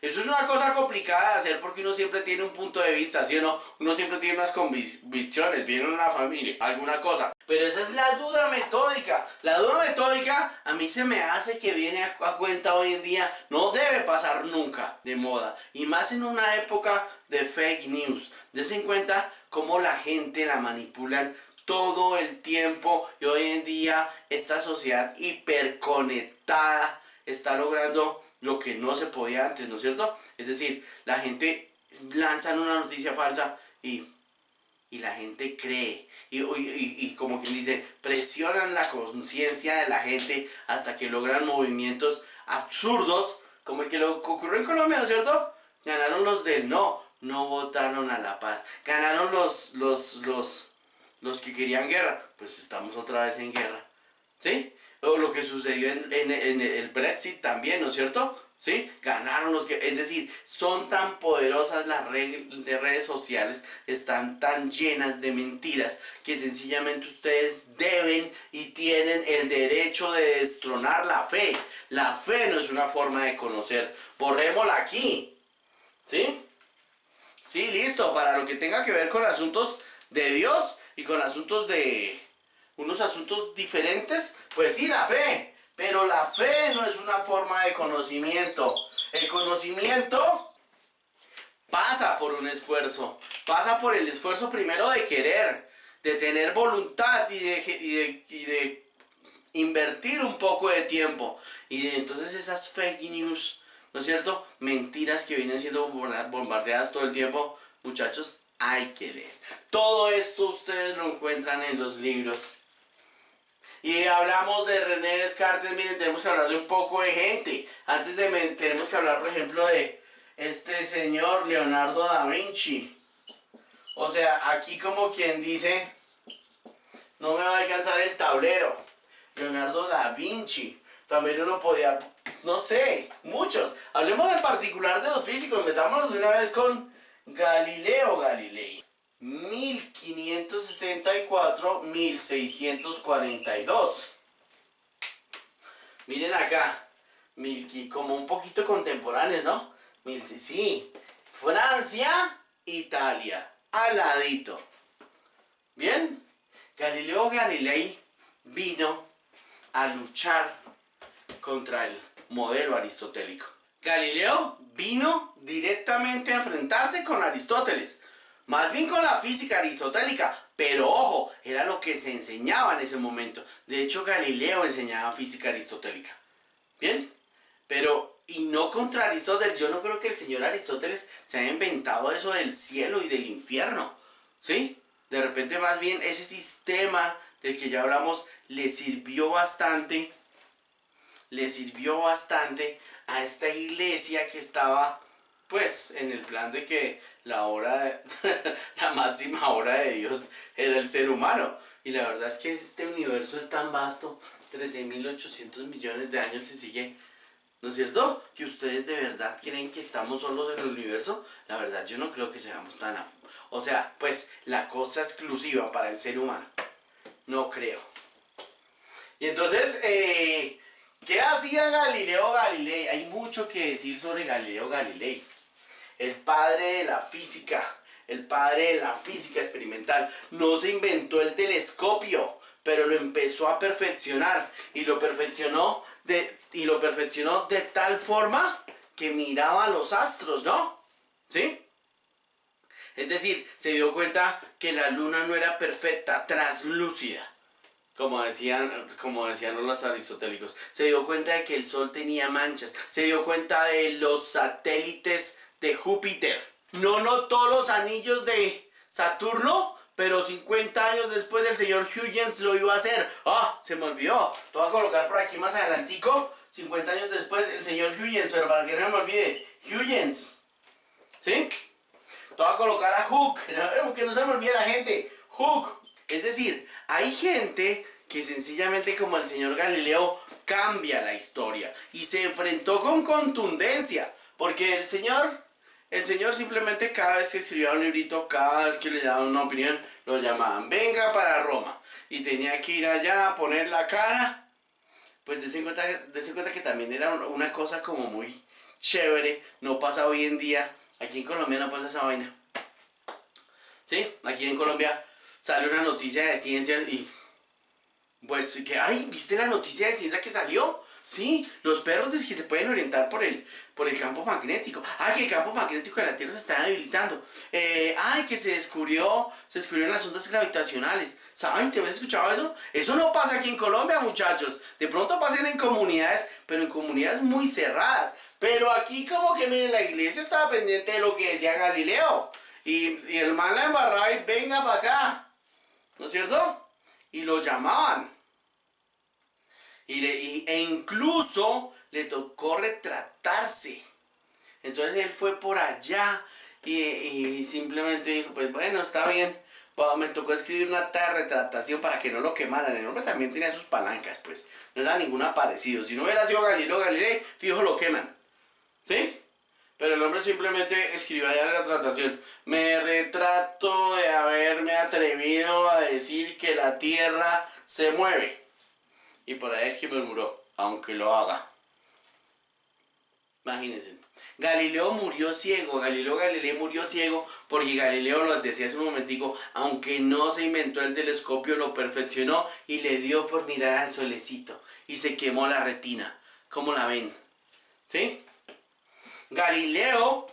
Eso es una cosa complicada de hacer porque uno siempre tiene un punto de vista, ¿sí o no? Uno siempre tiene unas convicciones, viene una familia, alguna cosa. Pero esa es la duda metódica. La duda metódica a mí se me hace que viene a cuenta hoy en día. No debe pasar nunca de moda. Y más en una época de fake news. Dese en cuenta cómo la gente la manipulan todo el tiempo. Y hoy en día esta sociedad hiperconectada está logrando lo que no se podía antes, ¿no es cierto? Es decir, la gente lanza una noticia falsa y la gente cree. Y como quien dice, presionan la conciencia de la gente hasta que logran movimientos absurdos, como el que lo ocurrió en Colombia, ¿no es cierto? Ganaron los del no votaron a la paz. Ganaron los los que querían guerra, pues estamos otra vez en guerra, ¿sí? O lo que sucedió en el Brexit también, ¿no es cierto? ¿Sí? Ganaron los que... Es decir, son tan poderosas las redes sociales, están tan llenas de mentiras, que sencillamente ustedes deben y tienen el derecho de destronar la fe. La fe no es una forma de conocer. Borrémosla aquí, ¿sí? Sí, listo, para lo que tenga que ver con asuntos de Dios y con asuntos de... unos asuntos diferentes, pues sí, la fe. Pero la fe no es una forma de conocimiento. El conocimiento pasa por un esfuerzo. Pasa por el esfuerzo primero de querer, de tener voluntad y de invertir un poco de tiempo. Y entonces esas fake news, ¿no es cierto? Mentiras que vienen siendo bombardeadas todo el tiempo. Muchachos, hay que leer. Todo esto ustedes lo encuentran en los libros. Y hablamos de René Descartes. Miren, tenemos que hablar de un poco de gente. Antes de tenemos que hablar, por ejemplo, de este señor Leonardo da Vinci. O sea, aquí como quien dice, no me va a alcanzar el tablero. Leonardo da Vinci. También uno podía, no sé, muchos. Hablemos en particular de los físicos. Metámonos de una vez con Galileo Galilei. 1564-1642. Miren acá, como un poquito contemporáneos, ¿no? Sí, Francia, Italia, al ladito. Bien, Galileo Galilei vino a luchar contra el modelo aristotélico. Galileo vino directamente a enfrentarse con Aristóteles. Más bien con la física aristotélica, pero ojo, era lo que se enseñaba en ese momento. De hecho, Galileo enseñaba física aristotélica. ¿Bien? Pero, y no contra Aristóteles. Yo no creo que el señor Aristóteles se haya inventado eso del cielo y del infierno. ¿Sí? De repente, más bien, ese sistema del que ya hablamos le sirvió bastante a esta iglesia que estaba... pues en el plan de que la máxima obra de Dios era el ser humano. Y la verdad es que este universo es tan vasto, 13.800 millones de años se sigue, ¿no es cierto? Que ustedes de verdad creen que estamos solos en el universo. La verdad yo no creo que seamos tan... O sea, pues la cosa exclusiva para el ser humano. No creo. Y entonces, ¿qué hacía Galileo Galilei? Hay mucho que decir sobre Galileo Galilei. El padre de la física experimental. No se inventó el telescopio, pero lo empezó a perfeccionar y lo perfeccionó de tal forma que miraba los astros, ¿no? ¿Sí? Es decir, se dio cuenta que la luna no era perfecta, translúcida, como decían los aristotélicos. Se dio cuenta de que el sol tenía manchas. Se dio cuenta de los satélites de Júpiter. No notó los anillos de Saturno, pero 50 años después el señor Huygens lo iba a hacer. ¡Ah! Se me olvidó. Lo voy a colocar por aquí más adelantico. 50 años después el señor Huygens, pero para que no me olvide, Huygens. ¿Sí? Lo voy a colocar a Hooke, que no se me olvide la gente. Hooke. Es decir, hay gente que sencillamente como el señor Galileo cambia la historia y se enfrentó con contundencia. Porque el señor simplemente cada vez que escribía un librito, cada vez que le daban una opinión, lo llamaban, venga para Roma. Y tenía que ir allá a poner la cara. Pues dése cuenta que también era una cosa como muy chévere. No pasa hoy en día. Aquí en Colombia no pasa esa vaina. ¿Sí? Aquí en Colombia sale una noticia de ciencias y... pues que, ay, ¿viste la noticia de ciencia que salió? Sí, los perros que se pueden orientar por el campo magnético. Ay, que el campo magnético de la Tierra se está debilitando. Ay, que se descubrió en las ondas gravitacionales. ¿Saben? ¿Te habías escuchado eso? Eso no pasa aquí en Colombia, muchachos. De pronto pasan en comunidades, pero en comunidades muy cerradas. Pero aquí como que, miren, la iglesia estaba pendiente de lo que decía Galileo. Y el man la embarraba y venga para acá. ¿No es cierto? Y lo llamaban. E incluso le tocó retratarse. Entonces él fue por allá y simplemente dijo, pues bueno, está bien, Me tocó escribir una retractación para que no lo quemaran. El hombre también tenía sus palancas, pues. No era ninguna parecido. Si no hubiera sido Galileo Galilei, fijo lo queman. ¿Sí? Pero el hombre simplemente escribió allá la retractación. Me retrato de haberme atrevido a decir que la Tierra se mueve. Y por ahí es que murmuró, aunque lo haga. Imagínense. Galileo murió ciego, Galileo Galilei murió ciego porque Galileo, lo decía hace un momentico, aunque no se inventó el telescopio, lo perfeccionó y le dio por mirar al solecito y se quemó la retina. ¿Cómo la ven? ¿Sí? Galileo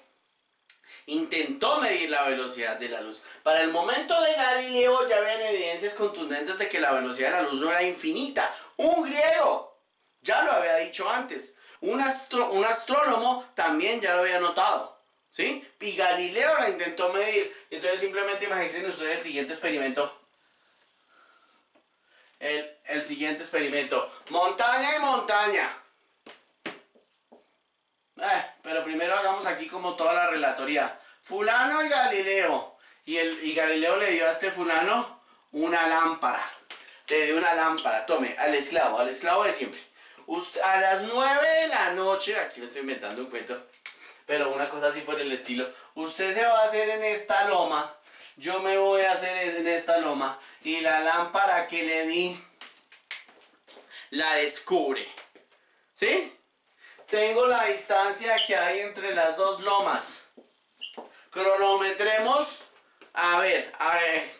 intentó medir la velocidad de la luz. Para el momento de Galileo ya habían evidencias contundentes de que la velocidad de la luz no era infinita. Un griego ya lo había dicho antes. Un astrónomo también ya lo había notado, ¿sí? Y Galileo la intentó medir. Entonces simplemente imaginen ustedes el siguiente experimento. El siguiente experimento. Montaña y montaña. Pero primero hagamos aquí como toda la relatoría. Fulano y Galileo. Y Galileo le dio a este fulano una lámpara. Le dio una lámpara. Tome, al esclavo de siempre. Usted, a las 9 de la noche, aquí me estoy inventando un cuento, pero una cosa así por el estilo. Usted se va a hacer en esta loma, yo me voy a hacer en esta loma, y la lámpara que le di, la descubre. ¿Sí? Tengo la distancia que hay entre las dos lomas. Cronometremos. A ver,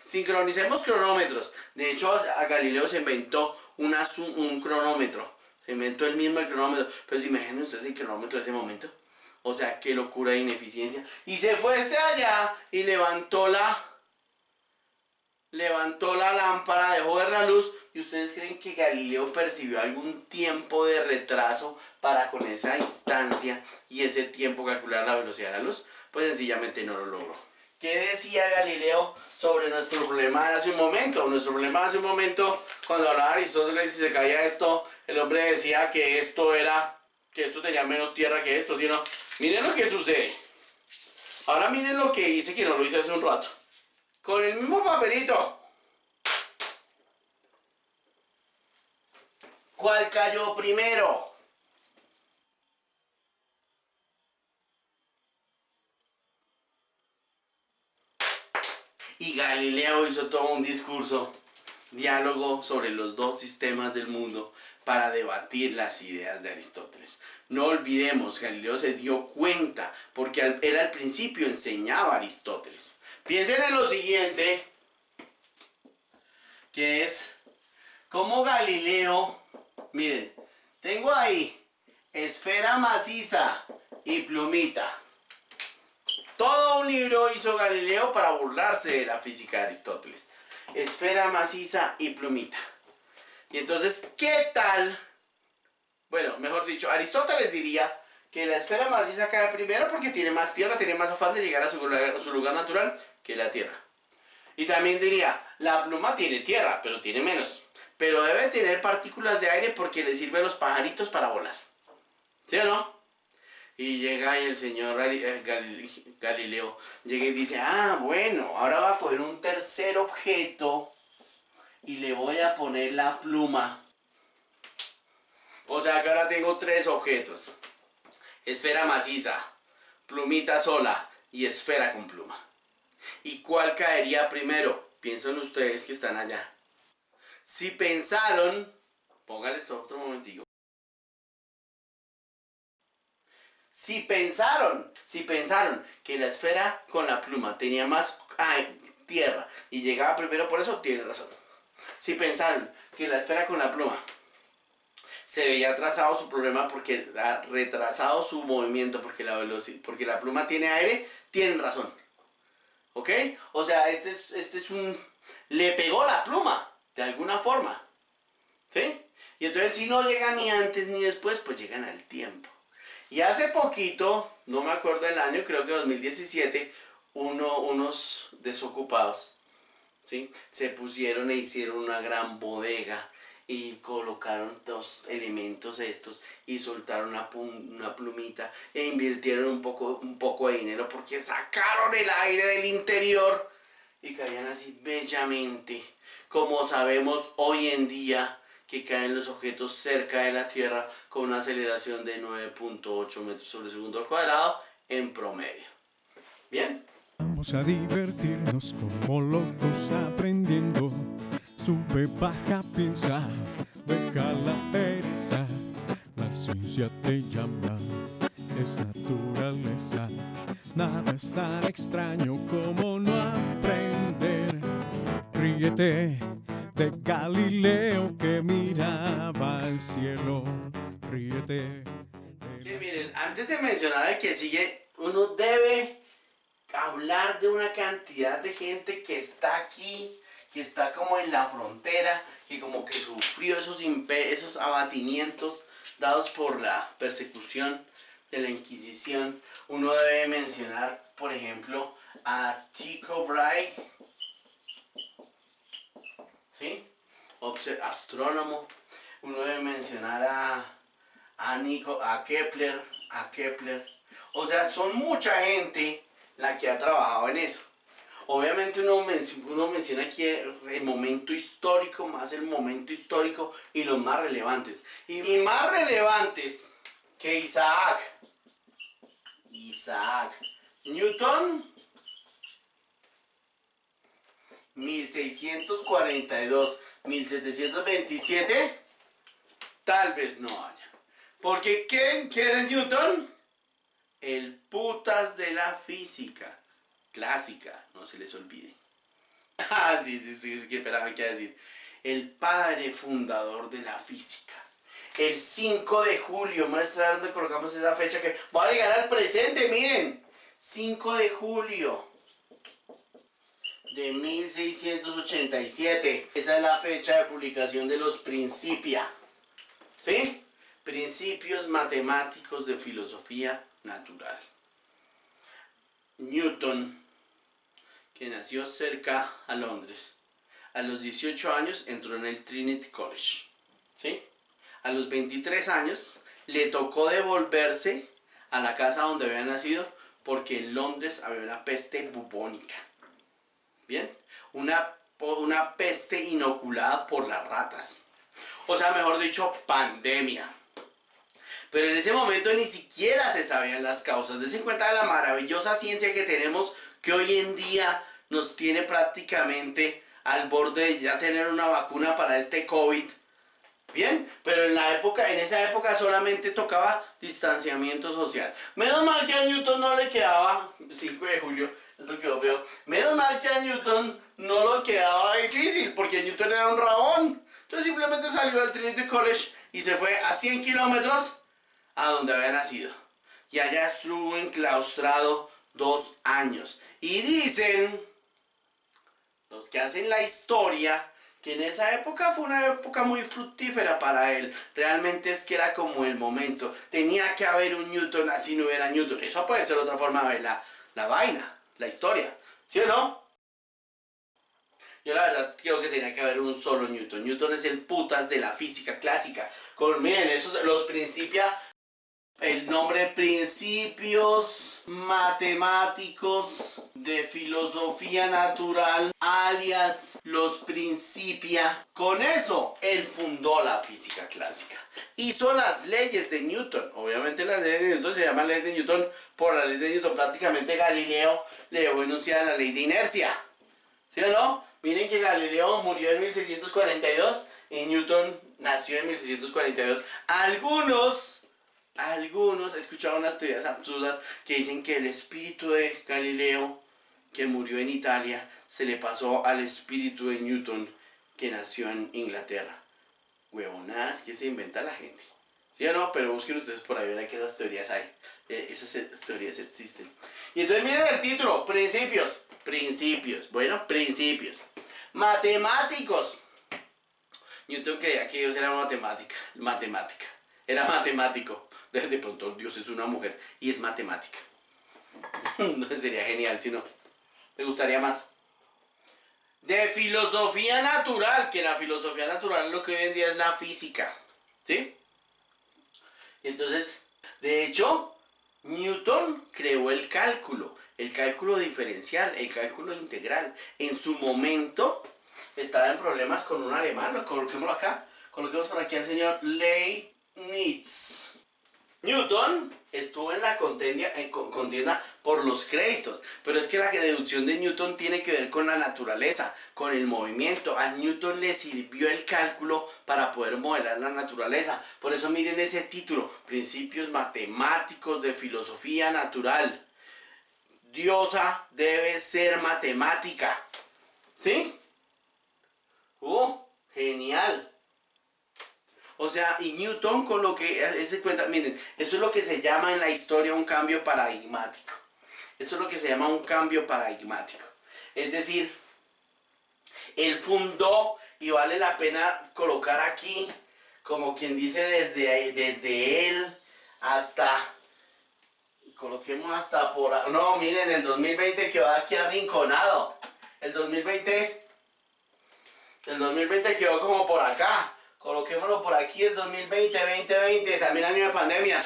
sincronicemos cronómetros. De hecho, a Galileo se inventó un cronómetro. Se inventó el mismo el cronómetro. Pero si imaginen ustedes el cronómetro de ese momento. O sea, qué locura de ineficiencia. Y se fue allá y levantó la lámpara, dejó ver la luz. ¿Y ustedes creen que Galileo percibió algún tiempo de retraso para con esa distancia y ese tiempo calcular la velocidad de la luz? Pues sencillamente no lo logró. ¿Qué decía Galileo sobre nuestro problema de hace un momento? Nuestro problema de hace un momento, cuando hablaba Aristóteles y se caía esto, el hombre decía que esto tenía menos tierra que esto, ¿sí o no? Miren lo que sucede. Ahora miren lo que hice, que no lo hice hace un rato. Con el mismo papelito. ¿Cuál cayó primero? Y Galileo hizo todo un diálogo sobre los dos sistemas del mundo para debatir las ideas de Aristóteles. No olvidemos, Galileo se dio cuenta, porque él al principio enseñaba a Aristóteles. Piensen en lo siguiente, que es cómo Galileo, miren, tengo ahí esfera maciza y plumita. Todo un libro hizo Galileo para burlarse de la física de Aristóteles. Esfera maciza y plumita. Y entonces, ¿qué tal? Bueno, mejor dicho, Aristóteles diría que la esfera maciza cae primero porque tiene más tierra, tiene más afán de llegar a su lugar natural que la tierra. Y también diría, la pluma tiene tierra, pero tiene menos. Pero debe tener partículas de aire porque le sirve a los pajaritos para volar. ¿Sí o no? Y llega ahí el señor Galileo, llega y dice, bueno, ahora voy a coger un tercer objeto y le voy a poner la pluma. O sea que ahora tengo tres objetos. Esfera maciza, plumita sola y esfera con pluma. ¿Y cuál caería primero? Piensen ustedes que están allá. Si pensaron, pónganle esto otro momentico. Si pensaron que la esfera con la pluma tenía más tierra y llegaba primero por eso, tienen razón. Si pensaron que la esfera con la pluma se veía atrasado su problema porque ha retrasado su movimiento porque la pluma tiene aire, tienen razón. ¿Ok? O sea, le pegó la pluma de alguna forma. ¿Sí? Y entonces si no llegan ni antes ni después, pues llegan al tiempo. Y hace poquito, no me acuerdo el año, creo que 2017, unos desocupados, ¿sí?, se pusieron e hicieron una gran bodega y colocaron dos elementos estos y soltaron una plumita e invirtieron un poco de dinero porque sacaron el aire del interior y caían así bellamente, como sabemos hoy en día que caen los objetos cerca de la Tierra con una aceleración de 9.8 metros sobre segundo al cuadrado en promedio. ¿Bien? Vamos a divertirnos como locos aprendiendo. Sube, baja, piensa, deja la pereza. La ciencia te llama, es naturaleza. Nada es tan extraño como no aprender. Ríete de Galileo que miraba al cielo. Ríete. Sí, miren, antes de mencionar al que sigue, uno debe hablar de una cantidad de gente que está aquí, que está como en la frontera, que como que sufrió esos abatimientos dados por la persecución de la Inquisición. Uno debe mencionar, por ejemplo, a Tycho Brahe, ¿sí? Astrónomo. Uno debe mencionar a Kepler, O sea, son mucha gente la que ha trabajado en eso. Obviamente uno menciona aquí el momento histórico, más el momento histórico y los más relevantes. Y más relevantes que Isaac Newton, 1642, 1727, tal vez no haya. Porque ¿quién era Newton? El putas de la física clásica, no se les olvide. Sí, que esperaban que decir. El padre fundador de la física. El 5 de julio, muestra dónde colocamos esa fecha que va a llegar al presente, miren. 5 de julio de 1687. Esa es la fecha de publicación de los Principia. ¿Sí? Principios matemáticos de filosofía natural. Newton, que nació cerca a Londres, a los 18 años entró en el Trinity College, ¿sí? A los 23 años le tocó devolverse a la casa donde había nacido porque en Londres había una peste bubónica, ¿bien? Una peste inoculada por las ratas, o sea, mejor dicho, pandemia. Pero en ese momento ni siquiera se sabían las causas. Dense en cuenta de la maravillosa ciencia que tenemos, que hoy en día nos tiene prácticamente al borde de ya tener una vacuna para este COVID. Bien, pero en esa época solamente tocaba distanciamiento social. Menos mal que a Newton no le quedaba, 5 de julio, eso quedó feo. Menos mal que a Newton no lo quedaba difícil, porque Newton era un rabón. Entonces simplemente salió del Trinity College y se fue a 100 kilómetros a donde había nacido. Y allá estuvo enclaustrado 2 años. Y dicen los que hacen la historia que en esa época fue una época muy fructífera para él. Realmente es que era como el momento. Tenía que haber un Newton, así no hubiera Newton. Eso puede ser otra forma de ver la vaina, la historia. ¿Sí o no? Yo la verdad creo que tenía que haber un solo Newton. Newton es el putas de la física clásica. Miren, esos, los Principia, el nombre Principios Matemáticos de Filosofía Natural, alias los Principia. Con eso, él fundó la física clásica. Hizo las leyes de Newton. Obviamente la ley de Newton se llama ley de Newton por la ley de Newton. Prácticamente Galileo le dejó enunciada la ley de inercia. ¿Sí o no? Miren que Galileo murió en 1642 y Newton nació en 1642. Algunos he escuchado unas teorías absurdas que dicen que el espíritu de Galileo, que murió en Italia, se le pasó al espíritu de Newton, que nació en Inglaterra. Huevonadas que se inventa la gente. ¿Sí o no? Pero busquen ustedes por ahí, verán que esas teorías hay. Esas teorías existen. Y entonces miren el título, Principios. Bueno, principios. Matemáticos. Newton creía que Dios era matemática. Era matemático. De pronto Dios es una mujer y es matemática. No sería genial, si no. Me gustaría más. De filosofía natural, que la filosofía natural lo que hoy en día es la física. ¿Sí? Y entonces, de hecho, Newton creó el cálculo diferencial, el cálculo integral. En su momento estaba en problemas con un alemán, coloquémoslo acá, coloquemos por aquí al señor Leibniz. Newton estuvo en la contienda por los créditos, pero es que la deducción de Newton tiene que ver con la naturaleza, con el movimiento. A Newton le sirvió el cálculo para poder modelar la naturaleza. Por eso miren ese título, Principios Matemáticos de Filosofía Natural. Diosa debe ser matemática. ¿Sí? Genial. O sea, y Newton con lo que se cuenta, miren, eso es lo que se llama en la historia un cambio paradigmático. Eso es lo que se llama un cambio paradigmático. Es decir, él fundó, y vale la pena colocar aquí, como quien dice, desde él hasta, coloquemos hasta por, no, miren, el 2020 quedó aquí arrinconado. El 2020 quedó como por acá. Coloquémoslo por aquí, el 2020, también año de pandemia.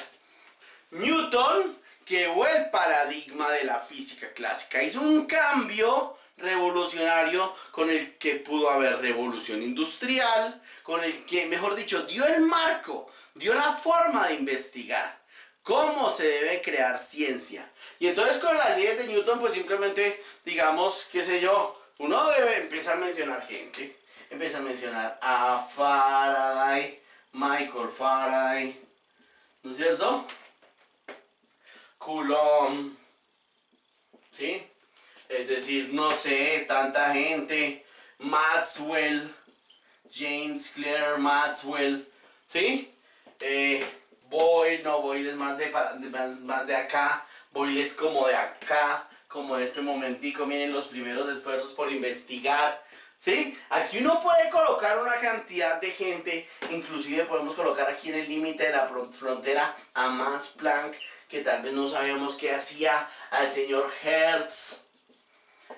Newton creó el paradigma de la física clásica. Hizo un cambio revolucionario con el que pudo haber revolución industrial, con el que, mejor dicho, dio el marco, dio la forma de investigar cómo se debe crear ciencia. Y entonces con las leyes de Newton, pues simplemente, digamos, qué sé yo, uno debe empezar a mencionar gente. Empieza a mencionar a Faraday, Michael Faraday, ¿no es cierto? Coulomb, ¿sí? Es decir, no sé, tanta gente, Maxwell, James Clerk Maxwell, ¿sí? Boyle, no, Boyle es más de acá, Boyle es como de acá, como de este momentico, miren los primeros esfuerzos por investigar. ¿Sí? Aquí uno puede colocar una cantidad de gente, inclusive podemos colocar aquí en el límite de la frontera a Max Planck, que tal vez no sabíamos qué hacía, al señor Hertz,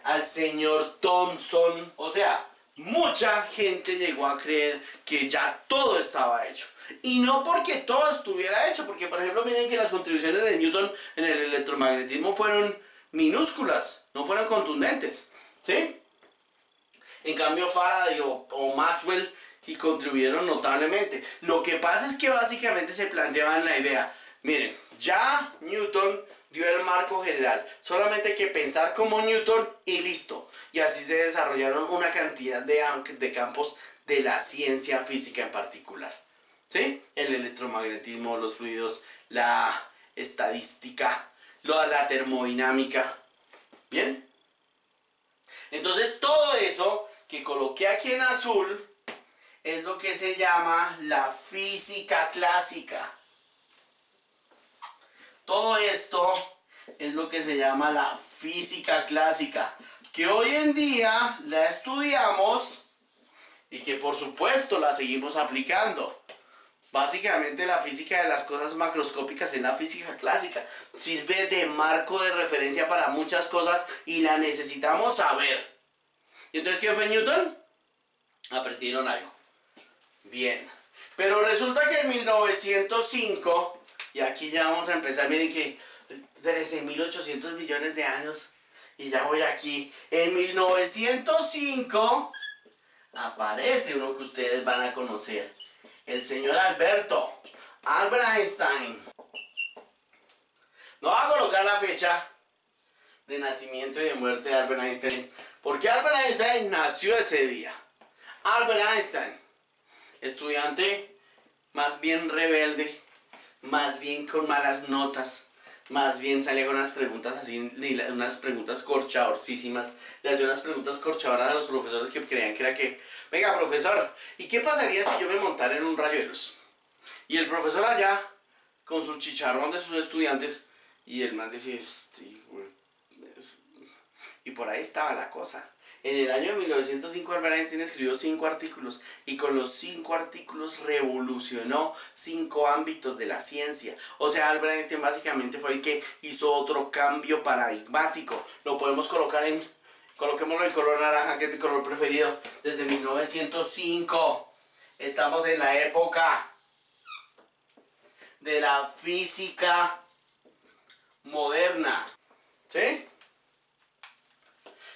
al señor Thomson. O sea, mucha gente llegó a creer que ya todo estaba hecho. Y no porque todo estuviera hecho, porque por ejemplo miren que las contribuciones de Newton en el electromagnetismo fueron minúsculas, no fueron contundentes, ¿sí? En cambio Faraday o Maxwell y contribuyeron notablemente. Lo que pasa es que básicamente se planteaban la idea, miren, ya Newton dio el marco general, solamente hay que pensar como Newton y listo. Y así se desarrollaron una cantidad de campos de la ciencia física en particular. ¿Sí? El electromagnetismo, los fluidos, la estadística, la termodinámica. ¿Bien? Entonces todo eso que coloqué aquí en azul es lo que se llama la física clásica. Todo esto es lo que se llama la física clásica, que hoy en día la estudiamos y que por supuesto la seguimos aplicando. Básicamente la física de las cosas macroscópicas es la física clásica. Sirve de marco de referencia para muchas cosas y la necesitamos saber. ¿Y entonces quién fue Newton? Aprendieron algo. Bien. Pero resulta que en 1905, y aquí ya vamos a empezar, miren que 13.800 millones de años, y ya voy aquí. En 1905 aparece uno que ustedes van a conocer. El señor Albert Einstein. No voy a colocar la fecha de nacimiento y de muerte de Albert Einstein, porque Albert Einstein nació ese día. Albert Einstein, estudiante más bien rebelde, más bien con malas notas, más bien salía con unas preguntas así, unas preguntas corchadorcísimas. Le hacía unas preguntas corchadoras a los profesores que creían que era que, venga profesor, ¿y qué pasaría si yo me montara en un rayo de luz? Y el profesor allá, con su chicharrón de sus estudiantes, y el man decía, y por ahí estaba la cosa. En el año de 1905 Albert Einstein escribió 5 artículos y con los 5 artículos revolucionó 5 ámbitos de la ciencia. O sea, Albert Einstein básicamente fue el que hizo otro cambio paradigmático. Lo podemos colocar coloquémoslo en color naranja, que es mi color preferido, desde 1905. Estamos en la época de la física moderna. ¿Sí?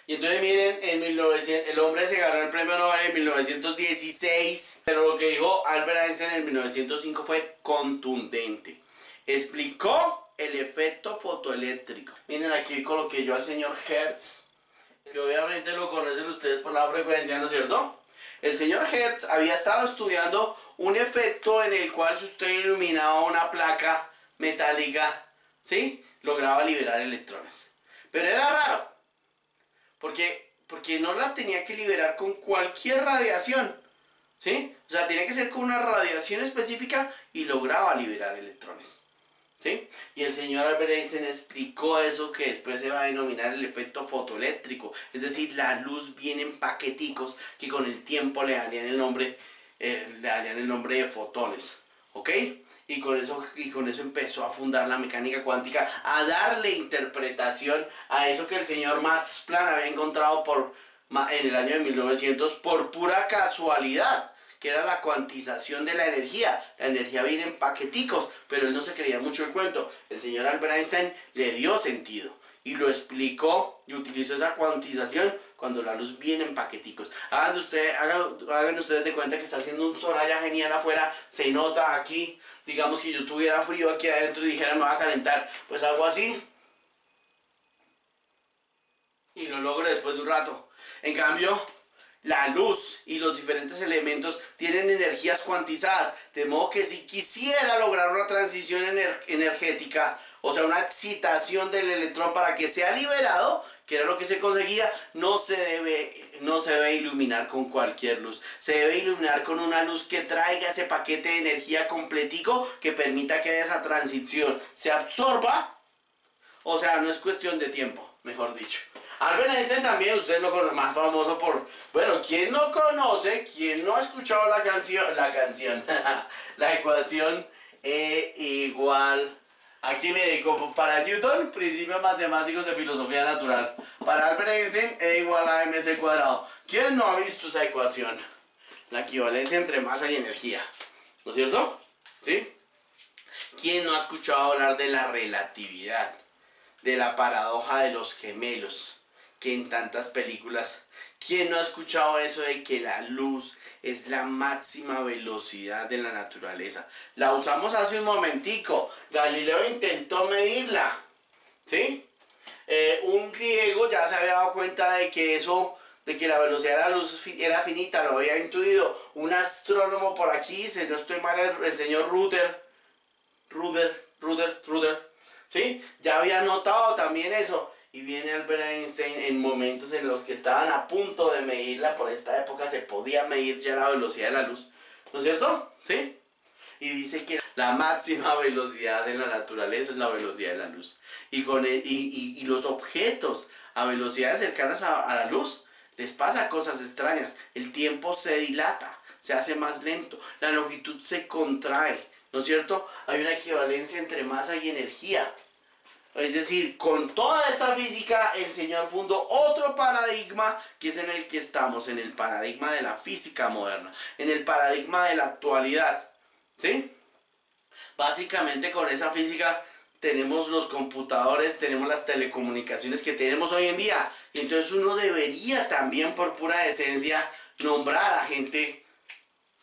Y entonces miren, el hombre se ganó el premio Nobel en 1916, pero lo que dijo Albert Einstein en 1905 fue contundente. Explicó el efecto fotoeléctrico. Miren, aquí coloqué yo al señor Hertz, que obviamente lo conocen ustedes por la frecuencia, ¿no es cierto? El señor Hertz había estado estudiando un efecto en el cual si usted iluminaba una placa metálica, ¿sí?, lograba liberar electrones. Pero era raro, porque no la tenía que liberar con cualquier radiación, ¿sí? O sea, tenía que ser con una radiación específica y lograba liberar electrones, ¿sí? Y el señor Albert Einstein explicó eso que después se va a denominar el efecto fotoeléctrico, es decir, la luz viene en paqueticos que con el tiempo le darían el nombre de fotones, ¿ok? Y con eso empezó a fundar la mecánica cuántica, a darle interpretación a eso que el señor Max Planck había encontrado en el año de 1900 por pura casualidad, que era la cuantización de la energía. La energía viene en paqueticos, pero él no se creía mucho el cuento. El señor Albert Einstein le dio sentido y lo explicó y utilizó esa cuantización cuando la luz viene en paqueticos. Hagan ustedes de cuenta que está haciendo un sol allá genial afuera, se nota aquí. Digamos que yo tuviera frío aquí adentro y dijera me va a calentar, pues hago así y lo logro después de un rato. En cambio, la luz y los diferentes elementos tienen energías cuantizadas, de modo que si quisiera lograr una transición energética, o sea, una excitación del electrón para que sea liberado, que era lo que se conseguía, no se debe iluminar con cualquier luz. Se debe iluminar con una luz que traiga ese paquete de energía completico que permita que haya esa transición, se absorba, o sea, no es cuestión de tiempo, mejor dicho. Albert Einstein también, usted lo conoce, más famoso por... Bueno, ¿quién no conoce, quién no ha escuchado la canción, la ecuación E igual... Aquí mire, como para Newton, principios matemáticos de filosofía natural. Para Albert Einstein, E igual a mc cuadrado. ¿Quién no ha visto esa ecuación? La equivalencia entre masa y energía, ¿no es cierto? ¿Sí? ¿Quién no ha escuchado hablar de la relatividad? De la paradoja de los gemelos, que en tantas películas, ¿quién no ha escuchado eso de que la luz es la máxima velocidad de la naturaleza? La usamos hace un momentico, Galileo intentó medirla, ¿sí? Un griego ya se había dado cuenta de que la velocidad de la luz era finita, lo había intuido. Un astrónomo por aquí, si no estoy mal, el señor Ruther, ¿sí? Ya había notado también eso. Y viene Albert Einstein en momentos en los que estaban a punto de medirla. Por esta época se podía medir ya la velocidad de la luz, ¿no es cierto? ¿Sí? Y dice que la máxima velocidad de la naturaleza es la velocidad de la luz. Y los objetos a velocidades cercanas a la luz les pasa cosas extrañas. El tiempo se dilata, se hace más lento, la longitud se contrae, ¿no es cierto? Hay una equivalencia entre masa y energía. Es decir, con toda esta física, el señor fundó otro paradigma que es en el que estamos, en el paradigma de la física moderna, en el paradigma de la actualidad, ¿sí? Básicamente con esa física tenemos los computadores, tenemos las telecomunicaciones que tenemos hoy en día. Y entonces uno debería también, por pura decencia, nombrar a gente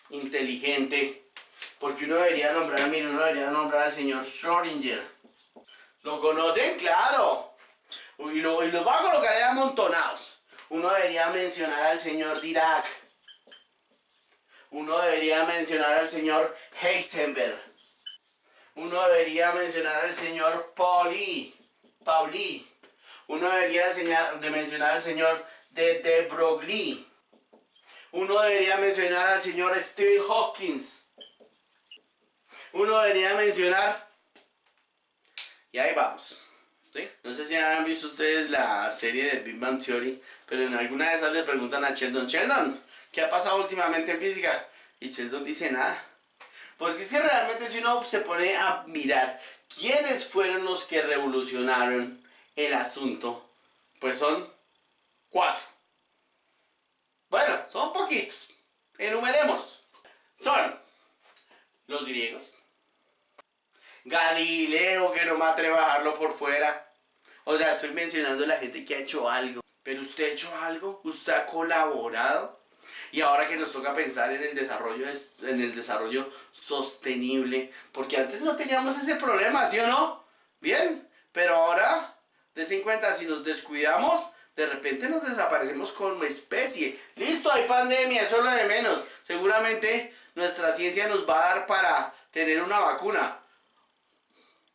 inteligente. Porque uno debería nombrar al señor Schrödinger. ¿Lo conocen? Claro. Y los voy a colocar ahí amontonados. Uno debería mencionar al señor Dirac. Uno debería mencionar al señor Heisenberg. Uno debería mencionar al señor Pauli. Uno debería mencionar al señor de Broglie. Uno debería mencionar al señor Stephen Hawking. Uno debería mencionar... Y ahí vamos, ¿sí? No sé si han visto ustedes la serie de Big Bang Theory, pero en alguna de esas le preguntan a Sheldon, ¿qué ha pasado últimamente en física? Y Sheldon dice nada. Porque es que realmente si uno se pone a mirar quiénes fueron los que revolucionaron el asunto, pues son 4. Bueno, son poquitos. Enumerémoslos. Son los griegos. Galileo, que no me atrevo a dejarlo por fuera. O sea, estoy mencionando a la gente que ha hecho algo. Pero usted ha hecho algo, usted ha colaborado. Y ahora que nos toca pensar en el desarrollo sostenible, porque antes no teníamos ese problema, ¿sí o no? Bien, pero ahora, des en cuenta, si nos descuidamos, de repente nos desaparecemos como especie. Listo, hay pandemia, eso es lo de menos. Seguramente nuestra ciencia nos va a dar para tener una vacuna.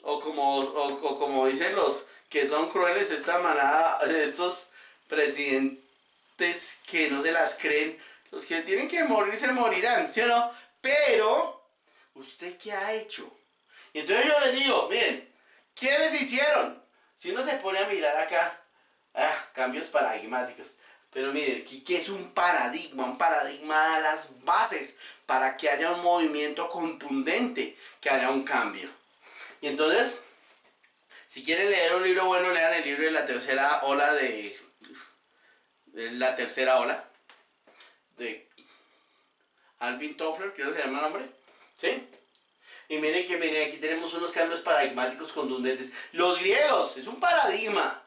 O como dicen los que son crueles, esta manada, estos presidentes que no se las creen, los que tienen que morir se morirán, ¿sí o no? Pero, ¿usted qué ha hecho? Y entonces yo les digo, miren, ¿quiénes hicieron? Si uno se pone a mirar acá, cambios paradigmáticos. Pero miren, ¿qué es un paradigma? Un paradigma da las bases para que haya un movimiento contundente, que haya un cambio. Y entonces, si quieren leer un libro bueno, lean el libro de la tercera ola de Alvin Toffler, creo que se llama el nombre. ¿Sí? Y miren, aquí tenemos unos cambios paradigmáticos contundentes. Los griegos, es un paradigma.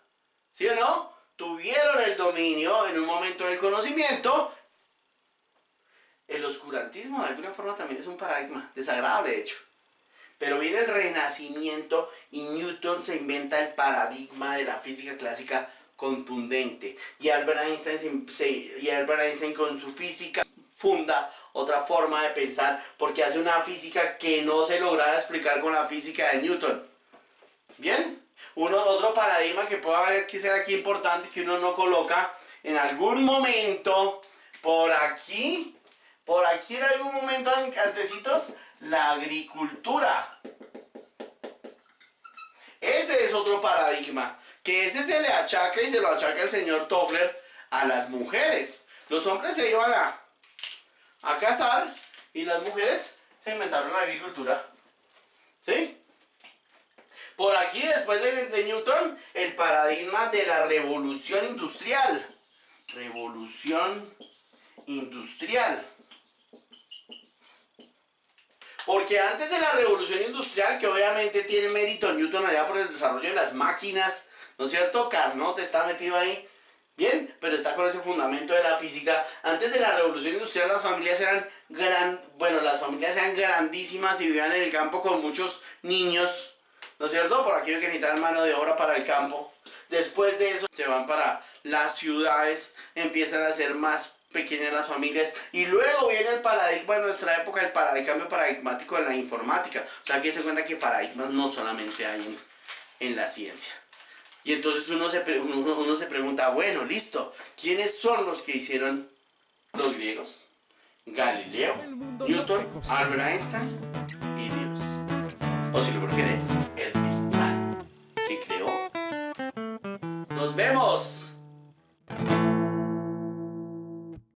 ¿Sí o no? Tuvieron el dominio en un momento del conocimiento. El oscurantismo de alguna forma también es un paradigma, desagradable de hecho. Pero viene el Renacimiento y Newton se inventa el paradigma de la física clásica contundente. Y Albert Einstein con su física funda otra forma de pensar porque hace una física que no se lograba explicar con la física de Newton. ¿Bien? Otro paradigma que puede haber que ser aquí importante que uno no coloca en algún momento por aquí en algún momento antecitos, la agricultura. Ese es otro paradigma, que ese se le achaca y se lo achaca el señor Toffler a las mujeres. Los hombres se iban a cazar y las mujeres se inventaron la agricultura. ¿Sí? Por aquí, después de Newton, el paradigma de la revolución industrial. Revolución industrial. Porque antes de la revolución industrial, que obviamente tiene mérito Newton allá por el desarrollo de las máquinas, ¿no es cierto? Carnot está metido ahí, bien, pero está con ese fundamento de la física. Antes de la revolución industrial las familias eran grandísimas y vivían en el campo con muchos niños, ¿no es cierto? Por aquello que necesitan mano de obra para el campo. Después de eso se van para las ciudades, empiezan a ser más pequeñas las familias y luego viene el paradigma de nuestra época, el cambio paradigmático de la informática. O sea, que se cuenta que paradigmas no solamente hay en la ciencia. Y entonces uno se pregunta, bueno, listo, ¿quiénes son los que hicieron los griegos? Galileo, Newton, Albert Einstein y Dios. O si lo prefiere, el Big Bang, que creó. ¡Nos vemos!